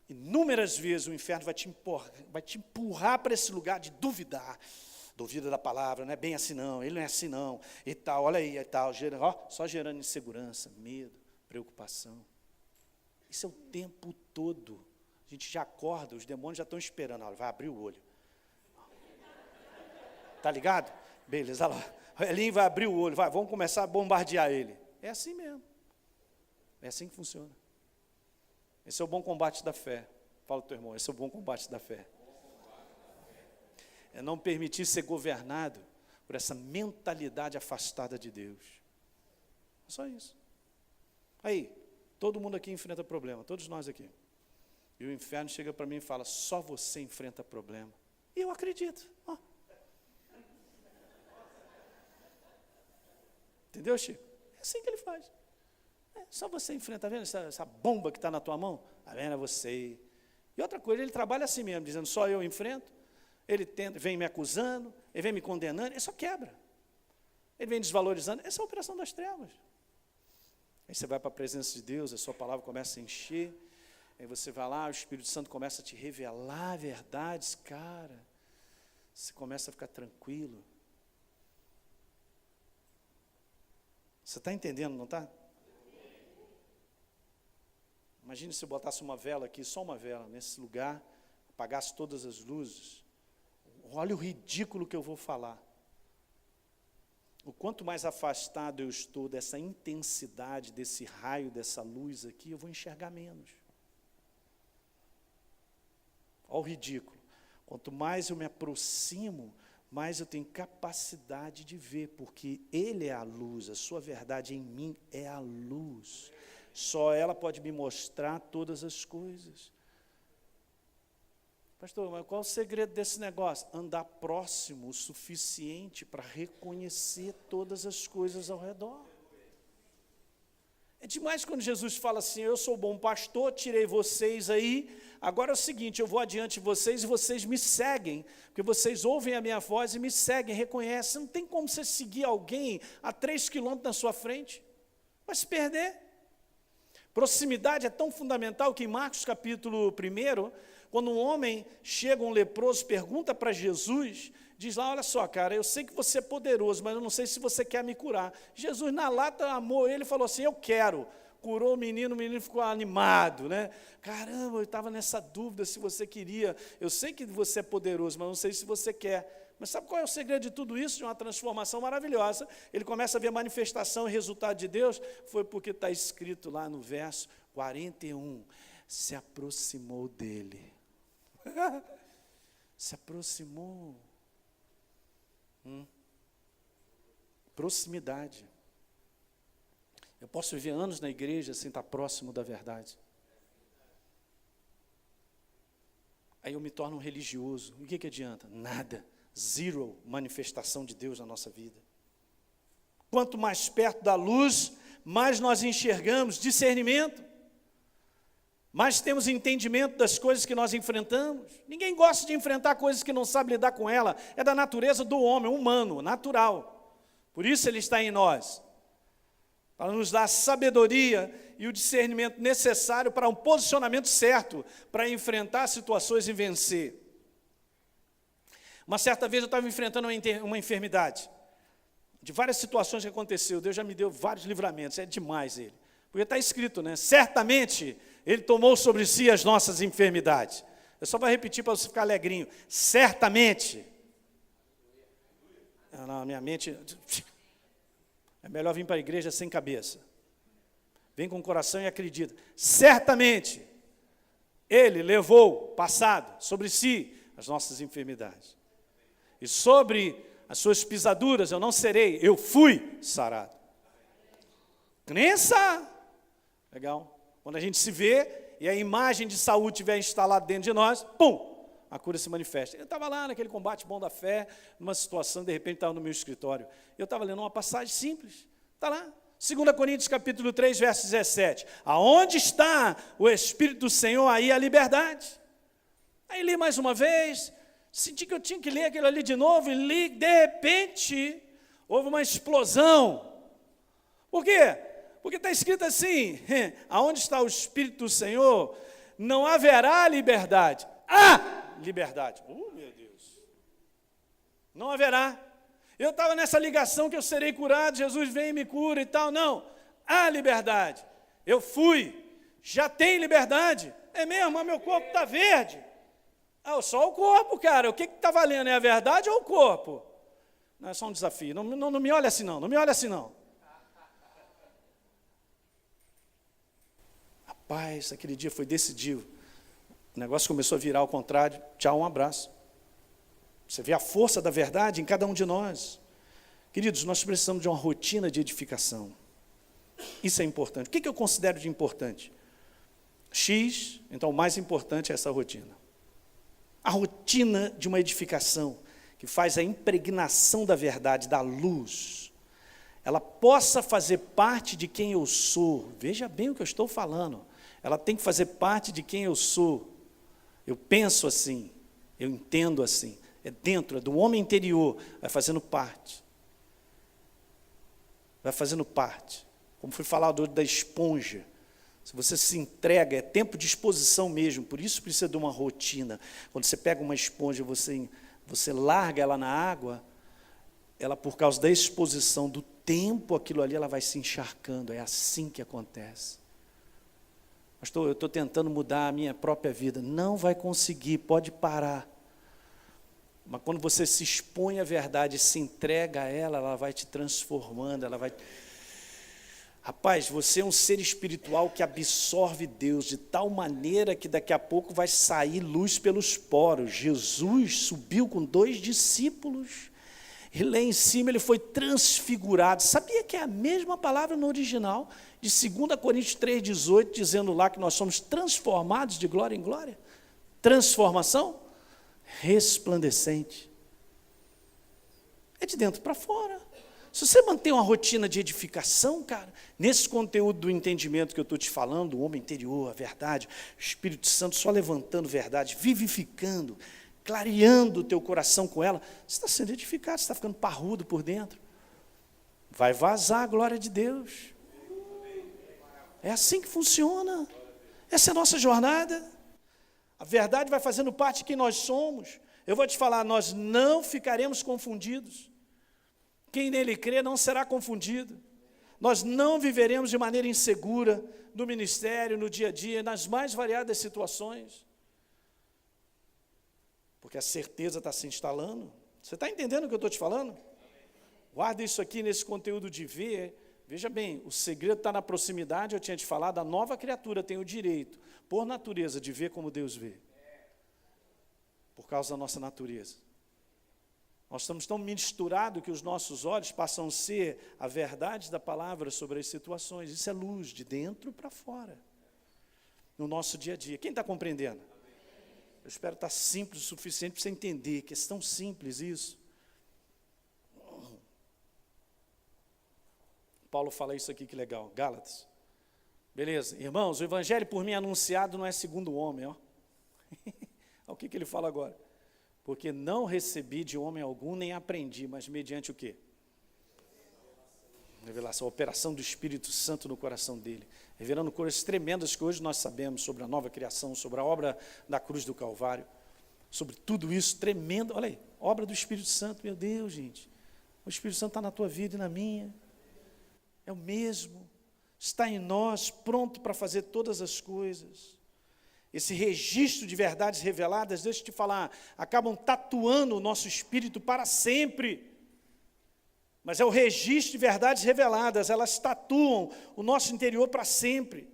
Inúmeras vezes o inferno vai te empurrar para esse lugar de duvidar. Duvida da palavra, não é bem assim não, ele não é assim não, e tal, olha aí, e tal, só gerando insegurança, medo, preocupação. Isso é o tempo todo. A gente já acorda, os demônios já estão esperando, olha, vai abrir o olho. Tá ligado? Beleza, olha lá. O Elinho vai abrir o olho, vamos começar a bombardear ele. É assim mesmo. É assim que funciona. Esse é o bom combate da fé. Fala ao teu irmão, esse é o bom combate da fé. É não permitir ser governado por essa mentalidade afastada de Deus. É só isso. Aí, todo mundo aqui enfrenta problema, todos nós aqui. E o inferno chega para mim e fala, só você enfrenta problema. E eu acredito. Entendeu, Chico? É assim que ele faz. Só você enfrenta, tá vendo essa bomba que está na tua mão? Está vendo? É você. E outra coisa, ele trabalha assim mesmo, dizendo, só eu enfrento. Ele vem me acusando, ele vem me condenando, ele só quebra. Ele vem desvalorizando, essa é a operação das trevas. Aí você vai para a presença de Deus, a sua palavra começa a encher, aí você vai lá, o Espírito Santo começa a te revelar verdades, cara, você começa a ficar tranquilo. Você está entendendo, não está? Imagine se eu botasse uma vela aqui, só uma vela, nesse lugar, apagasse todas as luzes. Olha o ridículo que eu vou falar. O quanto mais afastado eu estou dessa intensidade, desse raio, dessa luz aqui, eu vou enxergar menos. Olha o ridículo. Quanto mais eu me aproximo, mais eu tenho capacidade de ver, porque Ele é a luz, a sua verdade em mim é a luz. Só ela pode me mostrar todas as coisas. Pastor, mas qual é o segredo desse negócio? Andar próximo o suficiente para reconhecer todas as coisas ao redor. É demais quando Jesus fala assim, eu sou bom pastor, tirei vocês aí, agora é o seguinte, eu vou adiante de vocês e vocês me seguem, porque vocês ouvem a minha voz e me seguem, reconhecem. Não tem como você seguir alguém a 3 quilômetros na sua frente, vai se perder. Proximidade é tão fundamental que em Marcos capítulo 1, quando um homem chega, um leproso, pergunta para Jesus, diz lá, olha só, cara, eu sei que você é poderoso, mas eu não sei se você quer me curar. Jesus, na lata, amou ele e falou assim, eu quero. Curou o menino ficou animado, né? Caramba, eu estava nessa dúvida se você queria. Eu sei que você é poderoso, mas não sei se você quer. Mas sabe qual é o segredo de tudo isso? De uma transformação maravilhosa. Ele começa a ver a manifestação e resultado de Deus. Foi porque está escrito lá no verso 41. Se aproximou dele. Se aproximou. Proximidade. Eu posso viver anos na igreja sem estar próximo da verdade. Aí eu me torno um religioso. E o que adianta? Nada. Zero manifestação de Deus na nossa vida. Quanto mais perto da luz, mais nós enxergamos discernimento. Mais temos entendimento das coisas que nós enfrentamos. Ninguém gosta de enfrentar coisas que não sabe lidar com ela. É da natureza do homem, humano, natural. Por isso ele está em nós. Para nos dar a sabedoria e o discernimento necessário para um posicionamento certo, para enfrentar situações e vencer. Uma certa vez eu estava enfrentando uma enfermidade. De várias situações que aconteceu, Deus já me deu vários livramentos, é demais ele. Porque está escrito, né? Certamente Ele tomou sobre si as nossas enfermidades. Eu só vou repetir para você ficar alegrinho. Certamente. Na minha mente, é melhor vir para a igreja sem cabeça. Vem com o coração e acredita. Certamente, Ele levou, passado, sobre si as nossas enfermidades. E sobre as suas pisaduras eu não serei, eu fui sarado. Crença! Legal. Quando a gente se vê e a imagem de saúde estiver instalada dentro de nós, pum, a cura se manifesta. Eu estava lá naquele combate bom da fé, numa situação, de repente estava no meu escritório. Eu estava lendo uma passagem simples, está lá. 2 Coríntios capítulo 3, verso 17. Aonde está o Espírito do Senhor, aí a liberdade. Aí li mais uma vez, senti que eu tinha que ler aquilo ali de novo, e li, de repente, Houve uma explosão. Por quê? Porque está escrito assim, aonde está o Espírito do Senhor, não haverá liberdade. Há liberdade. Meu Deus. Não haverá. Eu estava nessa ligação que eu serei curado, Jesus vem e me cura e tal. Não, há liberdade. Eu fui, já tem liberdade. É mesmo, mas meu corpo está verde. Só o corpo, cara. O que está valendo? É a verdade ou o corpo? Não, é só um desafio. Não me olha assim não, não me olha assim não. Rapaz, aquele dia foi decisivo. O negócio começou a virar ao contrário. Tchau, um abraço. Você vê a força da verdade em cada um de nós. Queridos, nós precisamos de uma rotina de edificação. Isso é importante. O que eu considero de importante? X, então o mais importante é essa rotina. A rotina de uma edificação que faz a impregnação da verdade, da luz, ela possa fazer parte de quem eu sou. Veja bem o que eu estou falando. Ela tem que fazer parte de quem eu sou. Eu penso assim, eu entendo assim. É dentro, é do homem interior, vai fazendo parte. Vai fazendo parte. Como foi falado da esponja. Se você se entrega, é tempo de exposição mesmo, por isso precisa de uma rotina. Quando você pega uma esponja, você larga ela na água, ela por causa da exposição do tempo, aquilo ali, ela vai se encharcando, é assim que acontece. Pastor, eu estou tentando mudar a minha própria vida, não vai conseguir, pode parar. Mas quando você se expõe à verdade e se entrega a ela, ela vai te transformando, ela vai... Rapaz, você é um ser espiritual que absorve Deus de tal maneira que daqui a pouco vai sair luz pelos poros. Jesus subiu com 2 discípulos e lá em cima ele foi transfigurado. Sabia que é a mesma palavra no original, de 2 Coríntios 3,18, dizendo lá que nós somos transformados de glória em glória? Transformação resplandecente. É de dentro para fora. Se você mantém uma rotina de edificação, cara, nesse conteúdo do entendimento que eu estou te falando, o homem interior, a verdade, o Espírito Santo só levantando verdade, vivificando, clareando o teu coração com ela, você está sendo edificado, você está ficando parrudo por dentro. Vai vazar a glória de Deus. É assim que funciona. Essa é a nossa jornada. A verdade vai fazendo parte de quem nós somos. Eu vou te falar, nós não ficaremos confundidos. Quem nele crê não será confundido. Nós não viveremos de maneira insegura no ministério, no dia a dia, nas mais variadas situações. Porque a certeza está se instalando. Você está entendendo o que eu estou te falando? Guarda isso aqui nesse conteúdo de ver. Veja bem, o segredo está na proximidade, eu tinha te falado, a nova criatura tem o direito, por natureza, de ver como Deus vê. Por causa da nossa natureza. Nós estamos tão misturados que os nossos olhos passam a ser a verdade da palavra sobre as situações. Isso é luz, de dentro para fora, no nosso dia a dia. Quem está compreendendo? Eu espero estar simples o suficiente para você entender que é tão simples isso. Paulo fala isso aqui, que legal, Gálatas. Beleza, irmãos, o evangelho por mim anunciado não é segundo o homem, ó. Olha o que ele fala agora. Porque não recebi de homem algum, nem aprendi, mas mediante o quê? Revelação, a operação do Espírito Santo no coração dele, revelando coisas tremendas que hoje nós sabemos sobre a nova criação, sobre a obra da cruz do Calvário, sobre tudo isso tremendo. Olha aí, obra do Espírito Santo, meu Deus, gente. O Espírito Santo está na tua vida e na minha. É o mesmo, está em nós, pronto para fazer todas as coisas. Esse registro de verdades reveladas, deixa eu te falar, acabam tatuando o nosso espírito para sempre. Mas é o registro de verdades reveladas, elas tatuam o nosso interior para sempre.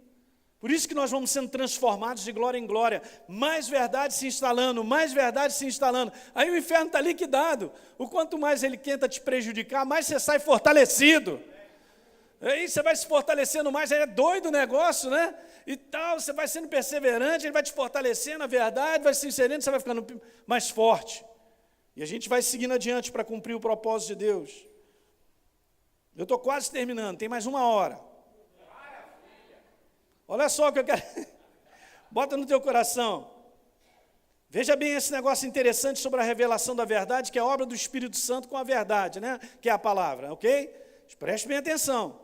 Por isso que nós vamos sendo transformados de glória em glória, mais verdade se instalando, mais verdade se instalando. Aí o inferno está liquidado. O quanto mais ele tenta te prejudicar, mais você sai fortalecido. Aí você vai se fortalecendo mais, aí é doido o negócio, né? E tal, você vai sendo perseverante, ele vai te fortalecendo a verdade, vai se inserendo, você vai ficando mais forte. E a gente vai seguindo adiante para cumprir o propósito de Deus. Eu estou quase terminando, tem mais 1 hora. Olha só o que eu quero. Bota no teu coração. Veja bem esse negócio interessante sobre a revelação da verdade, que é a obra do Espírito Santo com a verdade, né? Que é a palavra, ok? Preste bem atenção.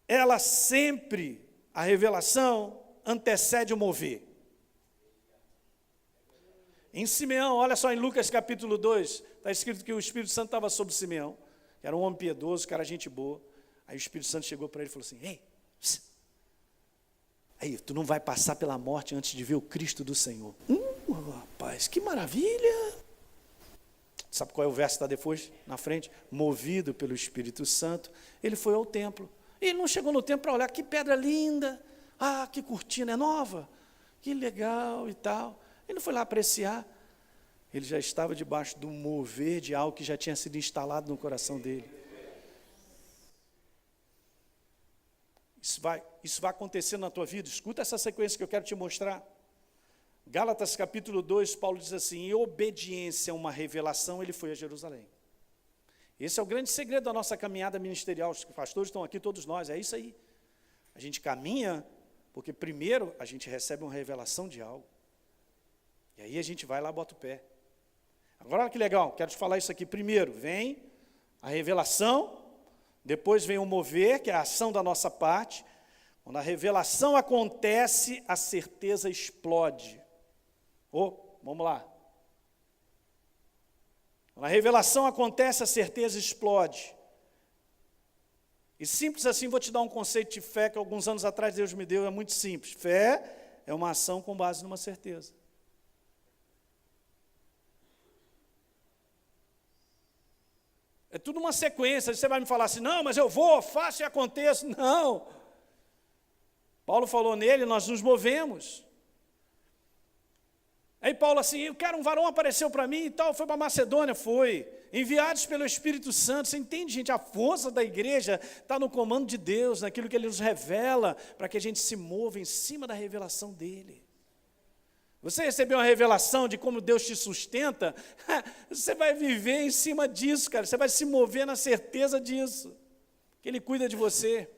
Ela sempre, a revelação, antecede o mover. Em Simeão, olha só em Lucas capítulo 2, está escrito que o Espírito Santo estava sobre Simeão, que era um homem piedoso, cara gente boa. Aí o Espírito Santo chegou para ele e falou assim, ei, aí, tu não vai passar pela morte antes de ver o Cristo do Senhor. Rapaz, que maravilha! Sabe qual é o verso que está depois, na frente? Movido pelo Espírito Santo, ele foi ao templo. E ele não chegou no templo para olhar, que pedra linda, que cortina é nova, que legal e tal. Ele não foi lá apreciar, ele já estava debaixo do mover de algo que já tinha sido instalado no coração dele. Isso vai acontecer na tua vida. Escuta essa sequência que eu quero te mostrar. Gálatas capítulo 2, Paulo diz assim, em obediência a uma revelação, ele foi a Jerusalém. Esse é o grande segredo da nossa caminhada ministerial. Os pastores estão aqui, todos nós, é isso aí. A gente caminha, porque primeiro a gente recebe uma revelação de algo. E aí a gente vai lá e bota o pé. Agora olha que legal, quero te falar isso aqui. Primeiro vem a revelação, depois vem o mover, que é a ação da nossa parte. Quando a revelação acontece, a certeza explode. Vamos lá. Quando a revelação acontece, a certeza explode. E simples assim, vou te dar um conceito de fé que alguns anos atrás Deus me deu, é muito simples. Fé é uma ação com base numa certeza. É tudo uma sequência. Você vai me falar assim, não, mas eu vou, faço e aconteço. Não. Paulo falou nele, nós nos movemos. Aí Paulo assim, um varão apareceu para mim e tal, foi para Macedônia, foi. Enviados pelo Espírito Santo. Você entende, gente? A força da igreja está no comando de Deus, naquilo que Ele nos revela, para que a gente se mova em cima da revelação dEle. Você recebeu uma revelação de como Deus te sustenta, você vai viver em cima disso, cara. Você vai se mover na certeza disso, que Ele cuida de você.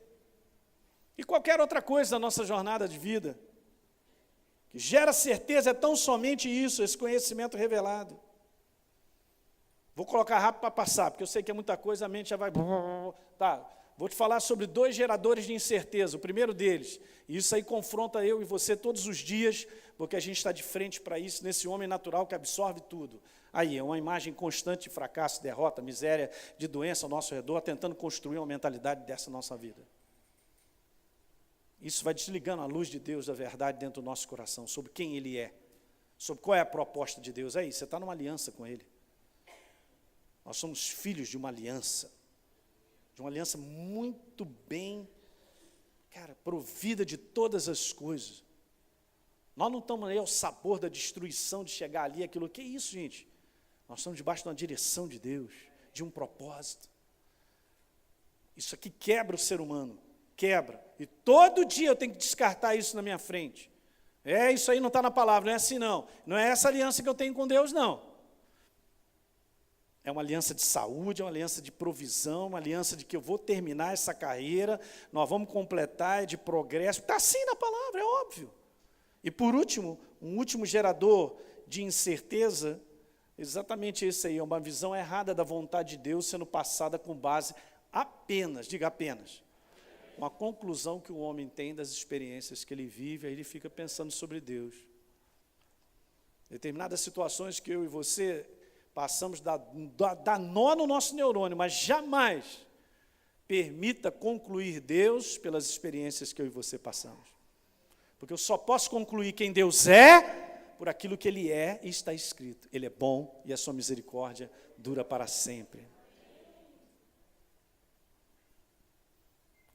E qualquer outra coisa da nossa jornada de vida, que gera certeza, é tão somente isso, esse conhecimento revelado. Vou colocar rápido para passar, porque eu sei que é muita coisa, a mente já vai... Tá, vou te falar sobre 2 geradores de incerteza. O primeiro deles, e isso aí confronta eu e você todos os dias, porque a gente está de frente para isso, nesse homem natural que absorve tudo. Aí, é uma imagem constante de fracasso, derrota, miséria, de doença ao nosso redor, tentando construir uma mentalidade dessa nossa vida. Isso vai desligando a luz de Deus, da verdade, dentro do nosso coração, sobre quem Ele é, sobre qual é a proposta de Deus. Aí, você está numa aliança com Ele. Nós somos filhos de uma aliança muito bem, provida de todas as coisas. Nós não estamos aí ao sabor da destruição, de chegar ali, aquilo. Que é isso, gente? Nós estamos debaixo de uma direção de Deus, de um propósito. Isso aqui quebra o ser humano, quebra. E todo dia eu tenho que descartar isso na minha frente. Isso aí não está na palavra, não é assim não. Não é essa aliança que eu tenho com Deus, não. É uma aliança de saúde, é uma aliança de provisão, uma aliança de que eu vou terminar essa carreira, nós vamos completar, é de progresso. Está assim na palavra, é óbvio. E por último, um último gerador de incerteza, exatamente esse aí, é uma visão errada da vontade de Deus sendo passada com base apenas, diga apenas, uma conclusão que o homem tem das experiências que ele vive, aí ele fica pensando sobre Deus. Determinadas situações que eu e você passamos, dá nó no nosso neurônio, mas jamais permita concluir Deus pelas experiências que eu e você passamos. Porque eu só posso concluir quem Deus é por aquilo que Ele é e está escrito. Ele é bom e a sua misericórdia dura para sempre.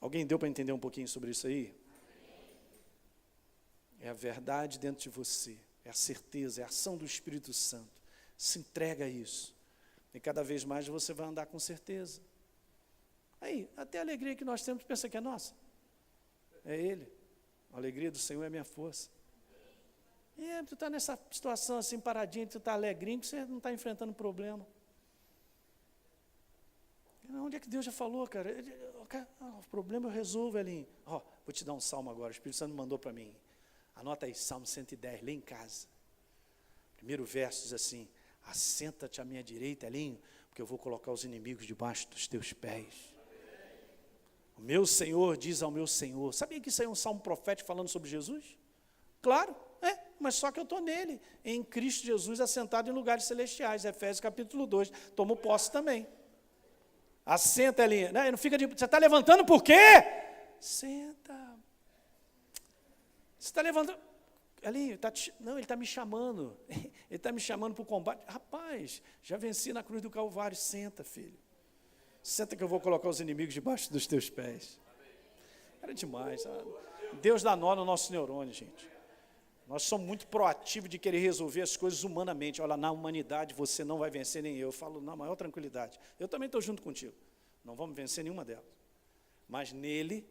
Alguém deu para entender um pouquinho sobre isso aí? É a verdade dentro de você, é a certeza, é a ação do Espírito Santo. Se entrega a isso. E cada vez mais você vai andar com certeza. Aí, até a alegria que nós temos, pensa que é nossa. É Ele. A alegria do Senhor é a minha força. E tu está nessa situação assim, paradinho, tu está alegrinho, que você não está enfrentando problema. Onde é que Deus já falou, cara? O problema eu resolvo, Elinho. Vou te dar um salmo agora, o Espírito Santo mandou para mim. Anota aí, Salmo 110, lê em casa. Primeiro verso diz assim: assenta-te à minha direita, Elinho, porque eu vou colocar os inimigos debaixo dos teus pés. O meu Senhor diz ao meu Senhor. Sabia que isso aí é um salmo profético falando sobre Jesus? Claro, mas só que eu estou nele, em Cristo Jesus, assentado em lugares celestiais. Efésios capítulo 2, tomo posse também. Assenta, Elinho. Não fica de... Você está levantando por quê? Senta. Você está levantando... Elinho, não, ele está me chamando. Ele está me chamando para o combate. Rapaz, já venci na cruz do Calvário. Senta, filho. Senta que eu vou colocar os inimigos debaixo dos teus pés. Era demais, sabe? Deus dá nó no nosso neurônio, gente. Nós somos muito proativos de querer resolver as coisas humanamente. Olha, na humanidade você não vai vencer nem eu. Eu falo na maior tranquilidade. Eu também estou junto contigo. Não vamos vencer nenhuma delas. Mas nele,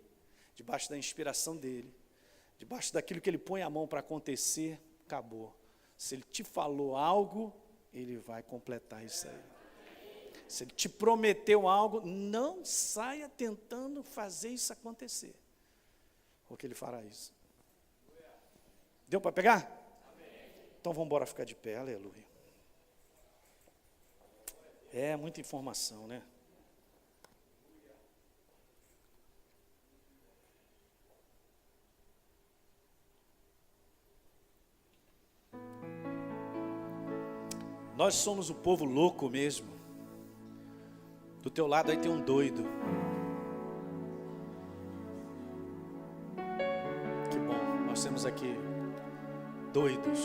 debaixo da inspiração dele, debaixo daquilo que ele põe a mão para acontecer, acabou. Se ele te falou algo, ele vai completar isso aí. Se ele te prometeu algo, não saia tentando fazer isso acontecer, porque ele fará isso. Deu para pegar? Amém. Então vamos embora ficar de pé, aleluia. É muita informação, né? Nós somos o povo louco mesmo. Do teu lado aí tem um doido. Que bom, nós temos aqui doidos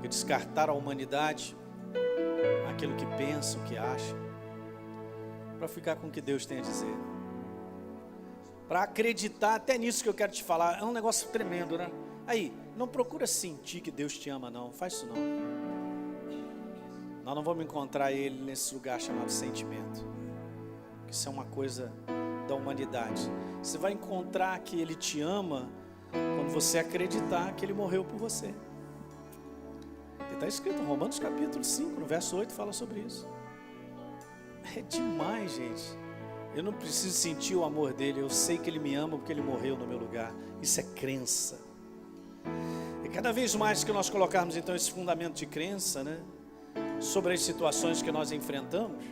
que descartaram a humanidade, aquilo que pensam, que acham, para ficar com o que Deus tem a dizer, para acreditar até nisso que eu quero te falar. É um negócio tremendo, né? Aí, não procura sentir que Deus te ama, não, faz isso não. Nós não vamos encontrar Ele nesse lugar chamado sentimento, isso é uma coisa da humanidade. Você vai encontrar que Ele te ama quando você acreditar que Ele morreu por você. Está escrito em Romanos capítulo 5, no verso 8, fala sobre isso. É demais, gente. Eu não preciso sentir o amor dele, eu sei que Ele me ama porque Ele morreu no meu lugar. Isso é crença. E cada vez mais que nós colocarmos então esse fundamento de crença, né, sobre as situações que nós enfrentamos,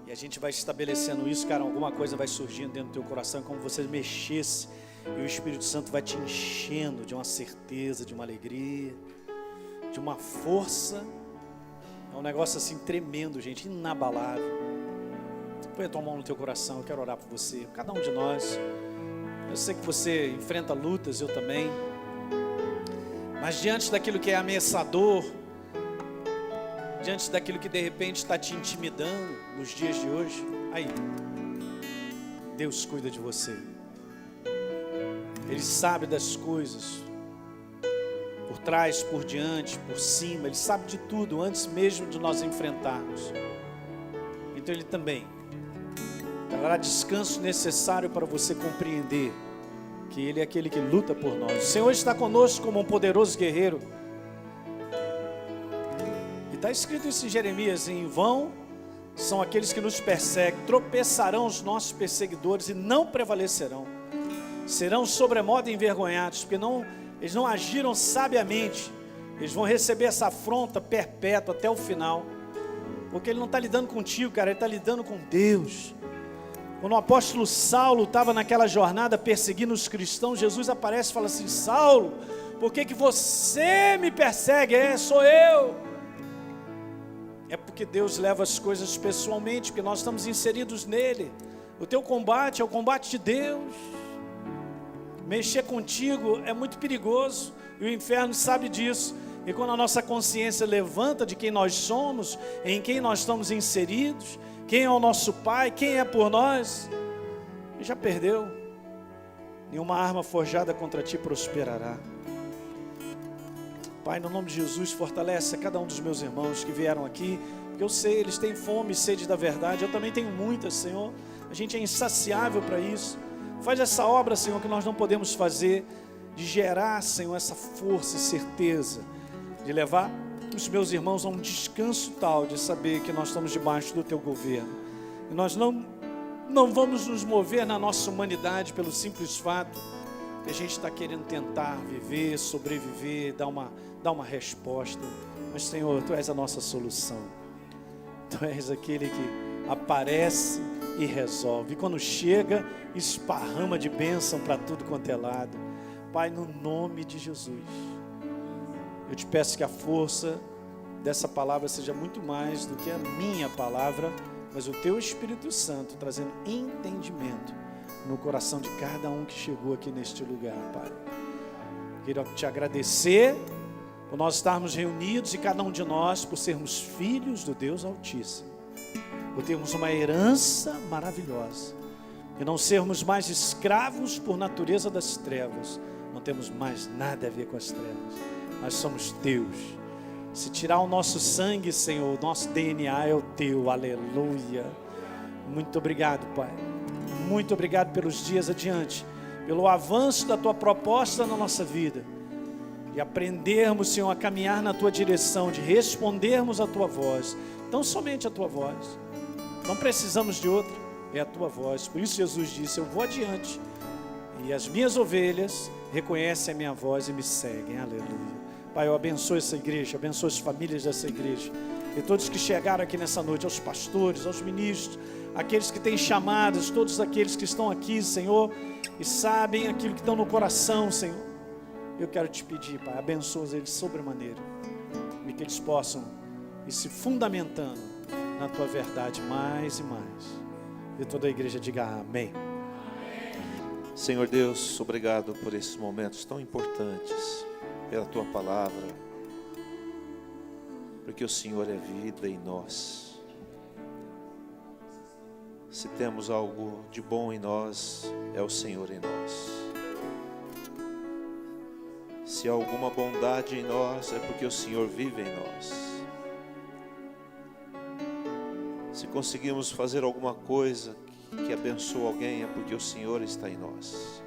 e a gente vai estabelecendo isso, cara, alguma coisa vai surgindo dentro do teu coração, como você mexesse, e o Espírito Santo vai te enchendo de uma certeza, de uma alegria, de uma força. É um negócio assim tremendo, gente, inabalável. Põe a tua mão no teu coração, eu quero orar por você, cada um de nós. Eu sei que você enfrenta lutas, eu também, mas diante daquilo que é ameaçador, diante daquilo que de repente está te intimidando nos dias de hoje, aí, Deus cuida de você. Ele sabe das coisas, por trás, por diante, por cima, Ele sabe de tudo, antes mesmo de nós enfrentarmos. Então Ele também dará descanso necessário para você compreender que Ele é aquele que luta por nós. O Senhor está conosco como um poderoso guerreiro. E está escrito isso em Jeremias: em vão são aqueles que nos perseguem, tropeçarão os nossos perseguidores e não prevalecerão. Serão sobremodo envergonhados, porque eles não agiram sabiamente. Eles vão receber essa afronta perpétua até o final, porque Ele não está lidando contigo, cara, Ele está lidando com Deus. Quando o apóstolo Saulo estava naquela jornada perseguindo os cristãos, Jesus aparece e fala assim: Saulo, por que você me persegue? Sou eu. É porque Deus leva as coisas pessoalmente, porque nós estamos inseridos nele. O teu combate é o combate de Deus. Mexer contigo é muito perigoso, e o inferno sabe disso. E quando a nossa consciência levanta de quem nós somos, em quem nós estamos inseridos, quem é o nosso Pai, quem é por nós, já perdeu. Nenhuma arma forjada contra ti prosperará. Pai, no nome de Jesus, fortalece a cada um dos meus irmãos que vieram aqui, porque eu sei, eles têm fome e sede da verdade. Eu também tenho muitas, Senhor. A gente é insaciável para isso. Faz essa obra, Senhor, que nós não podemos fazer, de gerar, Senhor, essa força e certeza, de levar os meus irmãos a um descanso tal, de saber que nós estamos debaixo do Teu governo. E nós não vamos nos mover na nossa humanidade pelo simples fato que a gente está querendo tentar viver, sobreviver, dar uma resposta. Mas, Senhor, Tu és a nossa solução. Tu és aquele que aparece e resolve. E quando chega, esparrama de bênção para tudo quanto é lado. Pai, no nome de Jesus, eu te peço que a força dessa palavra seja muito mais do que a minha palavra, mas o Teu Espírito Santo trazendo entendimento no coração de cada um que chegou aqui neste lugar, Pai. Quero te agradecer por nós estarmos reunidos e cada um de nós por sermos filhos do Deus Altíssimo, por termos uma herança maravilhosa e não sermos mais escravos por natureza das trevas. Não temos mais nada a ver com as trevas, nós somos Teus. Se tirar o nosso sangue, Senhor, o nosso DNA é o Teu, aleluia. Muito obrigado, Pai. Muito obrigado pelos dias adiante, pelo avanço da Tua proposta na nossa vida, e aprendermos, Senhor, a caminhar na Tua direção, de respondermos a Tua voz, tão somente a Tua voz, não precisamos de outra, é a Tua voz. Por isso Jesus disse: eu vou adiante, e as minhas ovelhas reconhecem a minha voz e me seguem, aleluia. Pai, eu abençoo essa igreja, abençoo as famílias dessa igreja, e todos que chegaram aqui nessa noite, aos pastores, aos ministros, aqueles que têm chamadas, todos aqueles que estão aqui, Senhor, e sabem aquilo que estão no coração, Senhor. Eu quero te pedir, Pai, abençoa eles sobremaneira, e que eles possam ir se fundamentando na Tua verdade mais e mais. E toda a igreja diga amém. Senhor Deus, obrigado por esses momentos tão importantes, pela Tua palavra, porque o Senhor é vida em nós. Se temos algo de bom em nós, é o Senhor em nós. Se há alguma bondade em nós, é porque o Senhor vive em nós. Se conseguimos fazer alguma coisa que abençoe alguém, é porque o Senhor está em nós.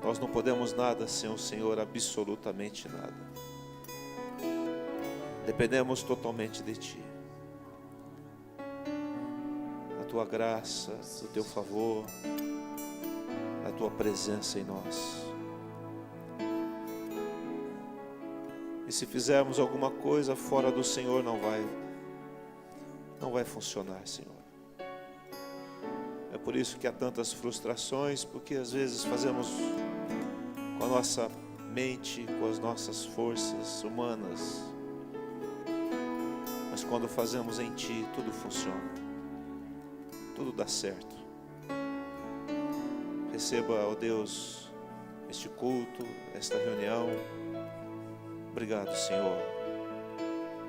Nós não podemos nada sem o Senhor, absolutamente nada. Dependemos totalmente de Ti, da Tua graça, do Teu favor, da Tua presença em nós. E se fizermos alguma coisa fora do Senhor, não vai funcionar, Senhor. É por isso que há tantas frustrações, porque às vezes fazemos com a nossa mente, com as nossas forças humanas, mas quando fazemos em Ti, tudo funciona, tudo dá certo. Receba, ó Deus, este culto, esta reunião. Obrigado, Senhor,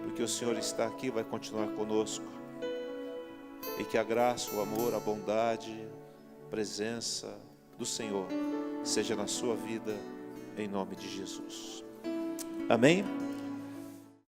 porque o Senhor está aqui, vai continuar conosco, e que a graça, o amor, a bondade, a presença do Senhor seja na sua vida, em nome de Jesus. Amém?